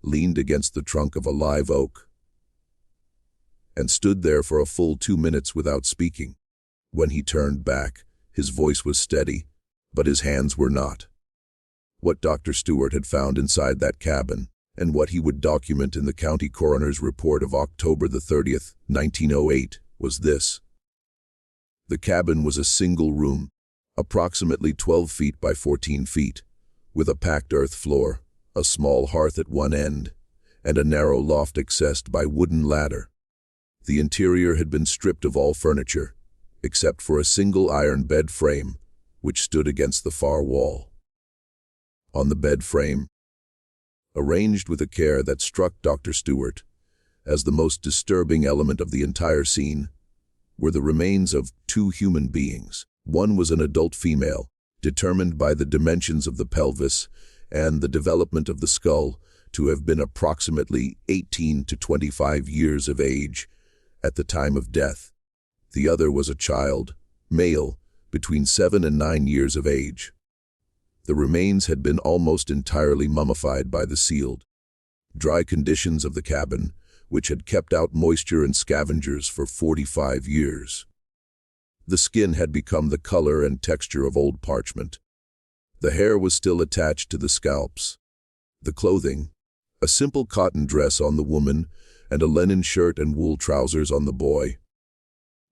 leaned against the trunk of a live oak, and stood there for a full 2 minutes without speaking. When he turned back, his voice was steady, but his hands were not. What Dr. Stewart had found inside that cabin, and what he would document in the county coroner's report of October the 30th, 1908, was this. The cabin was a single room, approximately 12 feet by 14 feet, with a packed earth floor, a small hearth at one end, and a narrow loft accessed by wooden ladder. The interior had been stripped of all furniture, except for a single iron bed frame, which stood against the far wall. On the bed frame, arranged with a care that struck Dr. Stewart as the most disturbing element of the entire scene, were the remains of 2 human beings. One was an adult female, determined by the dimensions of the pelvis and the development of the skull to have been approximately 18 to 25 years of age at the time of death. The other was a child, male, between 7 and 9 years of age. The remains had been almost entirely mummified by the sealed, dry conditions of the cabin, which had kept out moisture and scavengers for 45 years. The skin had become the color and texture of old parchment. The hair was still attached to the scalps. The clothing, a simple cotton dress on the woman and a linen shirt and wool trousers on the boy,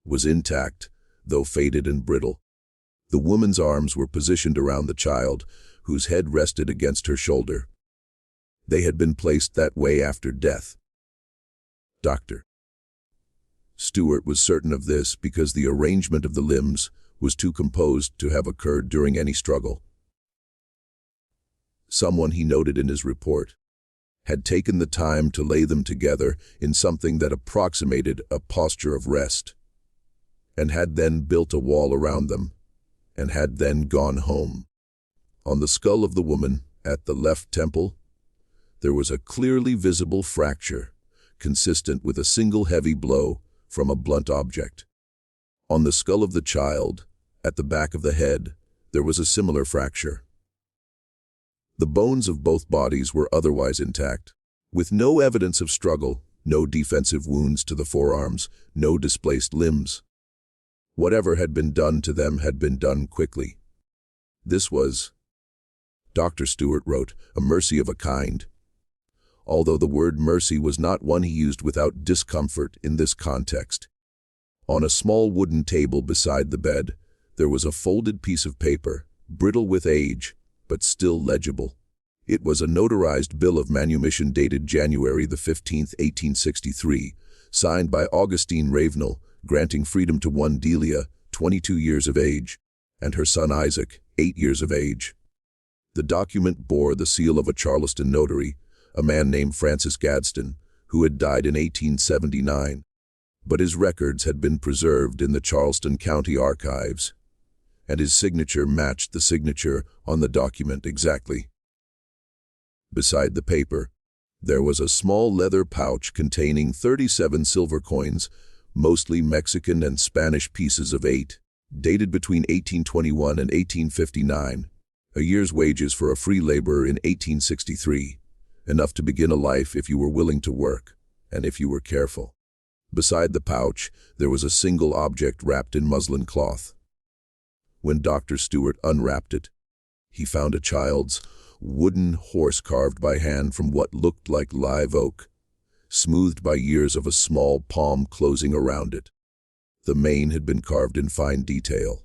was intact, though faded and brittle. The woman's arms were positioned around the child, whose head rested against her shoulder. They had been placed that way after death. Dr. Stewart was certain of this because the arrangement of the limbs was too composed to have occurred during any struggle. Someone, he noted in his report, had taken the time to lay them together in something that approximated a posture of rest, and had then built a wall around them, and had then gone home. On the skull of the woman, at the left temple, there was a clearly visible fracture, consistent with a single heavy blow from a blunt object. On the skull of the child, at the back of the head, there was a similar fracture. The bones of both bodies were otherwise intact, with no evidence of struggle, no defensive wounds to the forearms, no displaced limbs. Whatever had been done to them had been done quickly. This was, Dr. Stewart wrote, a mercy of a kind. Although the word mercy was not one he used without discomfort in this context. On a small wooden table beside the bed, there was a folded piece of paper, brittle with age, but still legible. It was a notarized bill of manumission dated January the 15th, 1863, signed by Augustine Ravenel, granting freedom to one Delia, 22 years of age, and her son Isaac, 8 years of age. The document bore the seal of a Charleston notary, a man named Francis Gadsden, who had died in 1879, but his records had been preserved in the Charleston County Archives, and his signature matched the signature on the document exactly. Beside the paper, there was a small leather pouch containing 37 silver coins, mostly Mexican and Spanish pieces of 8, dated between 1821 and 1859, a year's wages for a free laborer in 1863, enough to begin a life if you were willing to work, and if you were careful. Beside the pouch, there was a single object wrapped in muslin cloth. When Dr. Stewart unwrapped it, he found a child's wooden horse carved by hand from what looked like live oak, smoothed by years of a small palm closing around it. The mane had been carved in fine detail.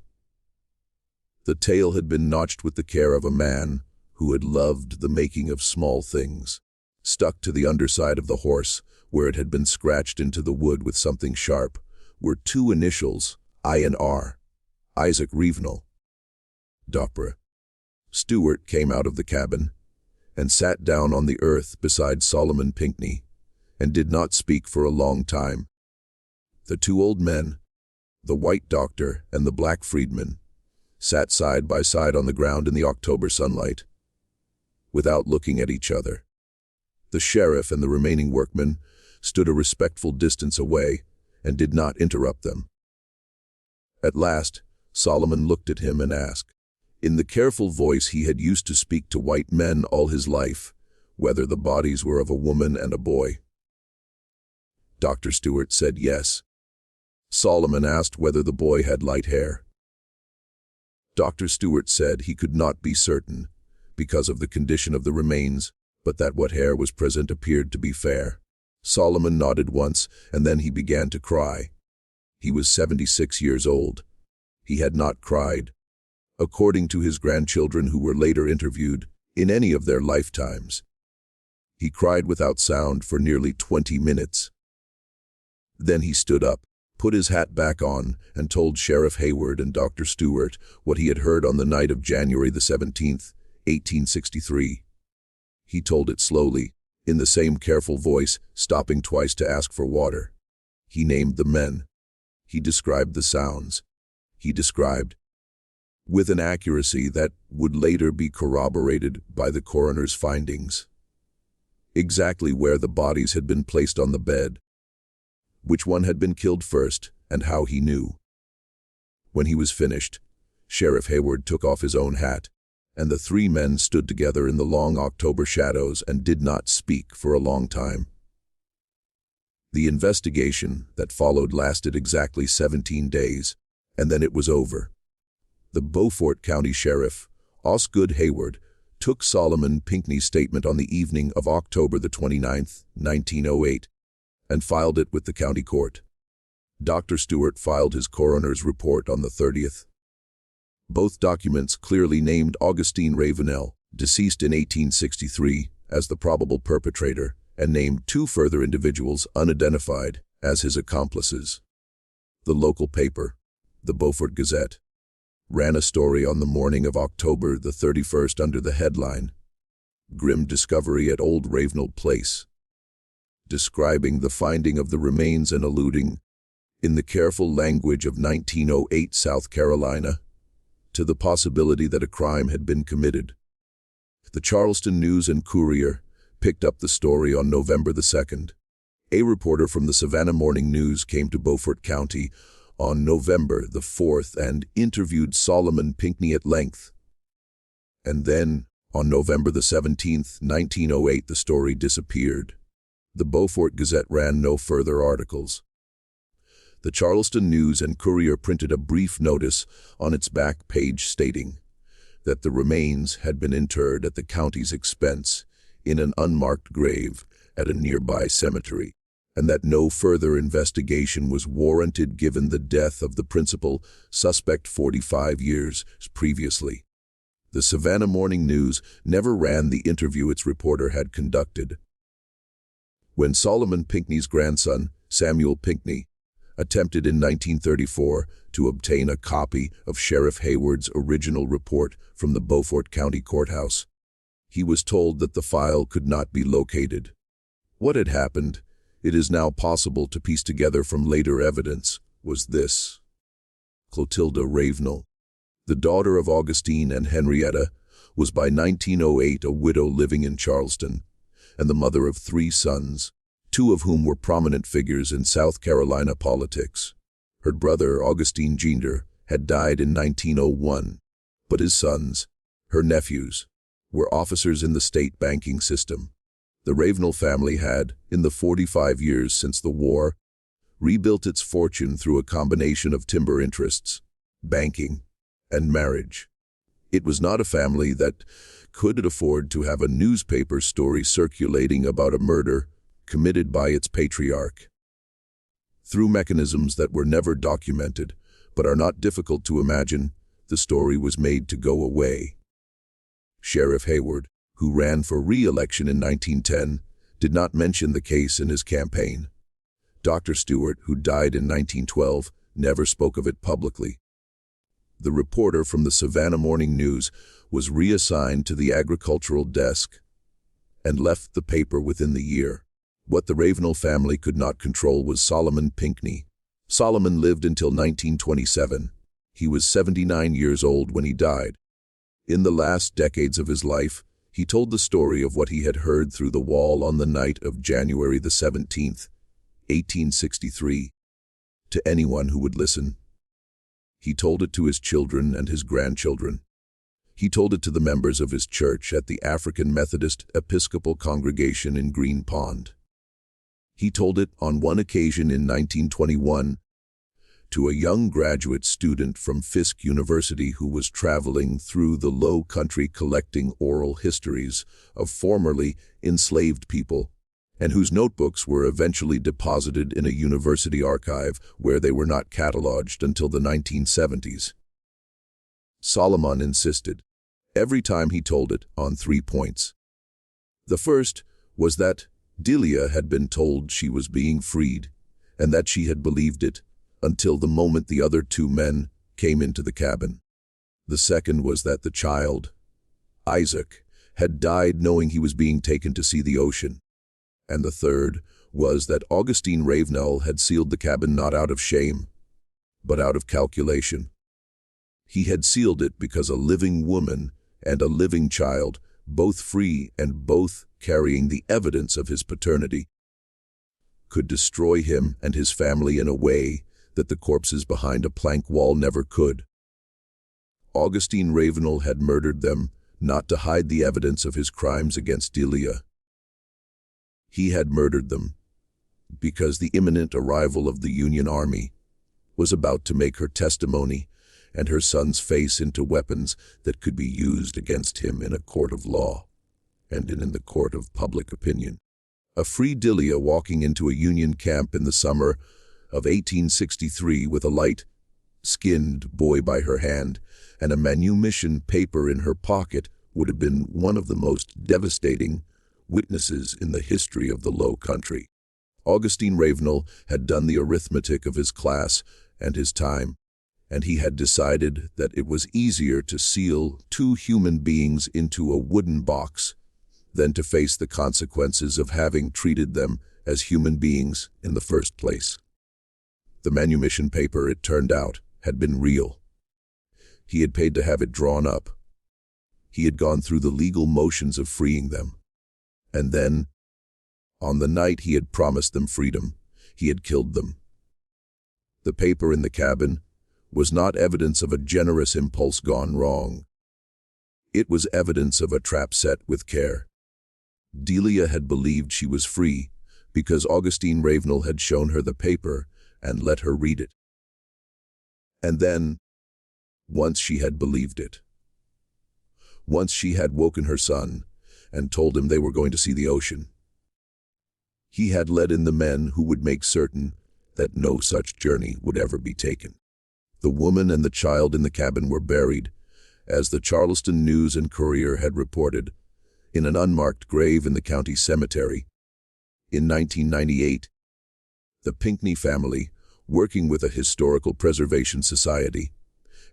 The tail had been notched with the care of a man who had loved the making of small things. Stuck to the underside of the horse, where it had been scratched into the wood with something sharp, were 2 initials, I and R. Isaac Ravenel. Dr. Stewart came out of the cabin and sat down on the earth beside Solomon Pinckney and did not speak for a long time. The 2 old men, the white doctor and the black freedman, sat side by side on the ground in the October sunlight, without looking at each other. The sheriff and the remaining workmen stood a respectful distance away and did not interrupt them. At last, Solomon looked at him and asked, in the careful voice he had used to speak to white men all his life, whether the bodies were of a woman and a boy. Dr. Stewart said yes. Solomon asked whether the boy had light hair. Dr. Stewart said he could not be certain, because of the condition of the remains, but that what hair was present appeared to be fair. Solomon nodded once, and then he began to cry. He was 76 years old. He had not cried, according to his grandchildren who were later interviewed, in any of their lifetimes. He cried without sound for nearly 20 minutes. Then he stood up, put his hat back on, and told Sheriff Hayward and Dr. Stewart what he had heard on the night of January the 17th, 1863. He told it slowly, in the same careful voice, stopping twice to ask for water. He named the men. He described the sounds. He described with an accuracy that would later be corroborated by the coroner's findings. Exactly where the bodies had been placed on the bed, which one had been killed first, and how he knew. When he was finished, Sheriff Hayward took off his own hat, and the three men stood together in the long October shadows and did not speak for a long time. The investigation that followed lasted exactly 17 days, and then it was over. The Beaufort County Sheriff, Osgood Hayward, took Solomon Pinckney's statement on the evening of October the 29th, 1908, and filed it with the county court. Dr. Stewart filed his coroner's report on the 30th. Both documents clearly named Augustine Ravenel, deceased in 1863, as the probable perpetrator, and named two further individuals unidentified as his accomplices. The local paper, the Beaufort Gazette, ran a story on the morning of October the 31st under the headline, "Grim Discovery at Old Ravenel Place," describing the finding of the remains and alluding, in the careful language of 1908 South Carolina, to the possibility that a crime had been committed. The Charleston News and Courier picked up the story on November the 2nd. A reporter from the Savannah Morning News came to Beaufort County on November the 4th and interviewed Solomon Pinckney at length. And then, on November the 17th, 1908, the story disappeared. The Beaufort Gazette ran no further articles. The Charleston News and Courier printed a brief notice on its back page stating that the remains had been interred at the county's expense in an unmarked grave at a nearby cemetery, and that no further investigation was warranted given the death of the principal suspect 45 years previously. The Savannah Morning News never ran the interview its reporter had conducted. When Solomon Pinckney's grandson, Samuel Pinckney, attempted in 1934 to obtain a copy of Sheriff Hayward's original report from the Beaufort County Courthouse, he was told that the file could not be located. What had happened, it is now possible to piece together from later evidence, was this. Clotilda Ravenel, the daughter of Augustine and Henrietta, was by 1908 a widow living in Charleston, and the mother of 3 sons, 2 of whom were prominent figures in South Carolina politics. Her brother, Augustine Jr., had died in 1901, but his sons, her nephews, were officers in the state banking system. The Ravenel family had, in the 45 years since the war, rebuilt its fortune through a combination of timber interests, banking, and marriage. It was not a family that could afford to have a newspaper story circulating about a murder committed by its patriarch. Through mechanisms that were never documented, but are not difficult to imagine, the story was made to go away. Sheriff Hayward, who ran for re-election in 1910, did not mention the case in his campaign. Dr. Stewart, who died in 1912, never spoke of it publicly. The reporter from the Savannah Morning News was reassigned to the agricultural desk and left the paper within the year. What the Ravenel family could not control was Solomon Pinckney. Solomon lived until 1927. He was 79 years old when he died. In the last decades of his life, he told the story of what he had heard through the wall on the night of January the 17th, 1863, to anyone who would listen. He told it to his children and his grandchildren. He told it to the members of his church at the African Methodist Episcopal Congregation in Green Pond. He told it on one occasion in 1921 to a young graduate student from Fisk University who was traveling through the low country collecting oral histories of formerly enslaved people, and whose notebooks were eventually deposited in a university archive where they were not cataloged until the 1970s. Solomon insisted, every time he told it, on 3 points. The first was that Delia had been told she was being freed, and that she had believed it until the moment the other 2 men came into the cabin. The second was that the child, Isaac, had died knowing he was being taken to see the ocean. And the third was that Augustine Ravenel had sealed the cabin not out of shame, but out of calculation. He had sealed it because a living woman and a living child, both free and both carrying the evidence of his paternity, could destroy him and his family in a way that the corpses behind a plank wall never could. Augustine Ravenel had murdered them, not to hide the evidence of his crimes against Delia. He had murdered them because the imminent arrival of the Union Army was about to make her testimony and her son's face into weapons that could be used against him in a court of law and in the court of public opinion. A free Delia walking into a Union camp in the summer of 1863 with a light-skinned boy by her hand and a manumission paper in her pocket would have been one of the most devastating witnesses in the history of the Low Country. Augustine Ravenel had done the arithmetic of his class and his time, and he had decided that it was easier to seal two human beings into a wooden box than to face the consequences of having treated them as human beings in the first place. The manumission paper, it turned out, had been real. He had paid to have it drawn up. He had gone through the legal motions of freeing them. And then, on the night he had promised them freedom, he had killed them. The paper in the cabin was not evidence of a generous impulse gone wrong. It was evidence of a trap set with care. Delia had believed she was free because Augustine Ravenel had shown her the paper and let her read it. And then, once she had believed it, once she had woken her son and told him they were going to see the ocean, he had let in the men who would make certain that no such journey would ever be taken. The woman and the child in the cabin were buried, as the Charleston News and Courier had reported, in an unmarked grave in the county cemetery. In 1998, the Pinckney family, working with a historical preservation society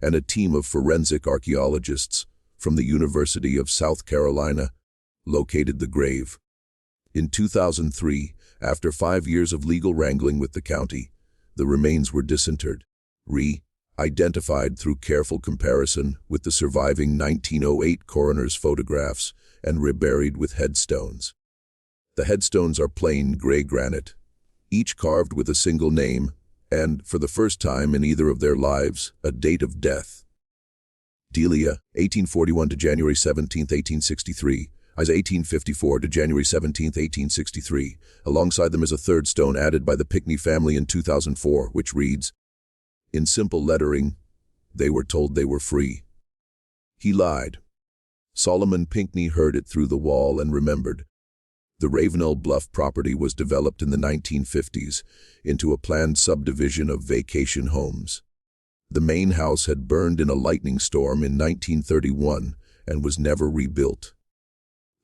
and a team of forensic archaeologists from the University of South Carolina, located the grave. In 2003, after 5 years of legal wrangling with the county, the remains were disinterred, identified through careful comparison with the surviving 1908 coroner's photographs, and reburied with headstones. The headstones are plain gray granite, each carved with a single name, and, for the first time in either of their lives, a date of death. Delia, 1841 to January 17, 1863, Isa 1854 to January 17, 1863. Alongside them is a third stone added by the Pinckney family in 2004, which reads, in simple lettering, they were told they were free. He lied. Solomon Pinckney heard it through the wall and remembered. The Ravenel Bluff property was developed in the 1950s into a planned subdivision of vacation homes. The main house had burned in a lightning storm in 1931 and was never rebuilt.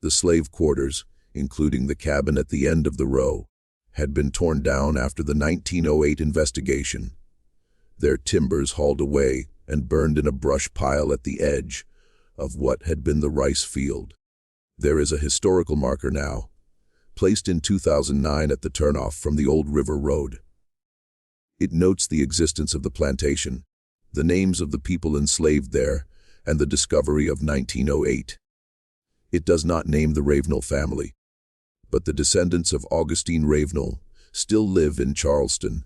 The slave quarters, including the cabin at the end of the row, had been torn down after the 1908 investigation. Their timbers hauled away and burned in a brush pile at the edge of what had been the rice field. There is a historical marker now, placed in 2009 at the turnoff from the old river road. It notes the existence of the plantation, the names of the people enslaved there, and the discovery of 1908. It does not name the Ravenel family, but the descendants of Augustine Ravenel still live in Charleston.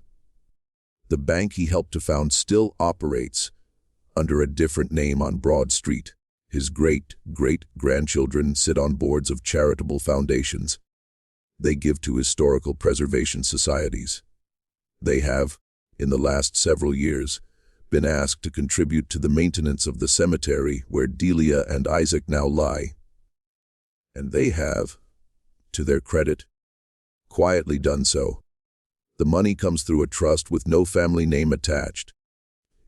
The bank he helped to found still operates under a different name on Broad Street. His great-great-grandchildren sit on boards of charitable foundations. They give to historical preservation societies. They have, in the last several years, been asked to contribute to the maintenance of the cemetery where Delia and Isaac now lie. And they have, to their credit, quietly done so. The money comes through a trust with no family name attached.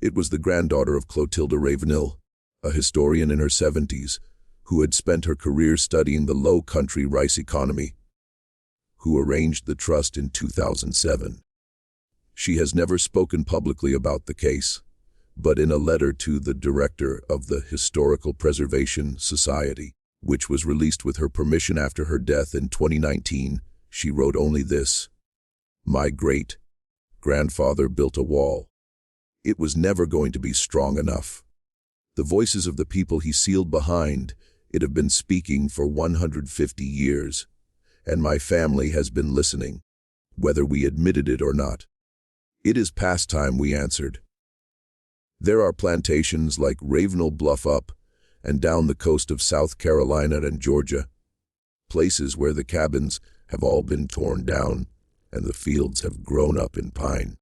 It was the granddaughter of Clotilda Ravenel, a historian in her 70s, who had spent her career studying the Low Country rice economy, who arranged the trust in 2007. She has never spoken publicly about the case, but in a letter to the director of the Historical Preservation Society, which was released with her permission after her death in 2019, she wrote only this: my great-grandfather built a wall. It was never going to be strong enough. The voices of the people he sealed behind it have been speaking for 150 years, and my family has been listening, whether we admitted it or not. It is past time, we answered. There are plantations like Ravenel Bluff up and down the coast of South Carolina and Georgia, places where the cabins have all been torn down and the fields have grown up in pine,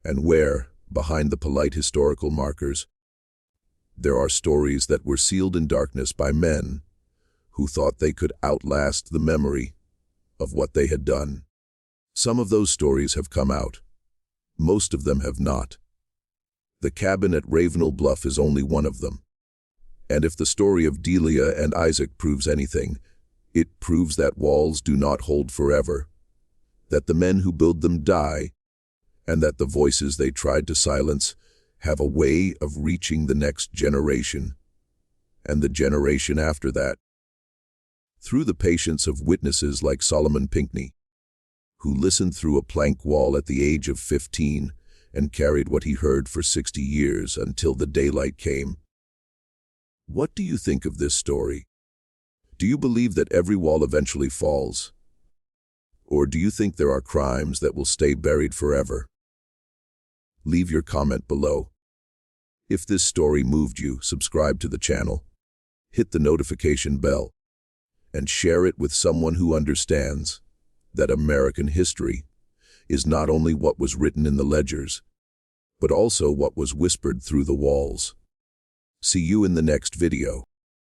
and where, behind the polite historical markers, there are stories that were sealed in darkness by men who thought they could outlast the memory of what they had done. Some of those stories have come out. Most of them have not. The cabin at Ravenel Bluff is only one of them. And if the story of Delia and Isaac proves anything, it proves that walls do not hold forever, that the men who build them die, and that the voices they tried to silence have a way of reaching the next generation, and the generation after that. Through the patience of witnesses like Solomon Pinckney, who listened through a plank wall at the age of 15 and carried what he heard for 60 years until the daylight came. What do you think of this story? Do you believe that every wall eventually falls? Or do you think there are crimes that will stay buried forever? Leave your comment below. If this story moved you, subscribe to the channel, hit the notification bell, and share it with someone who understands that American history is not only what was written in the ledgers, but also what was whispered through the walls. See you in the next video.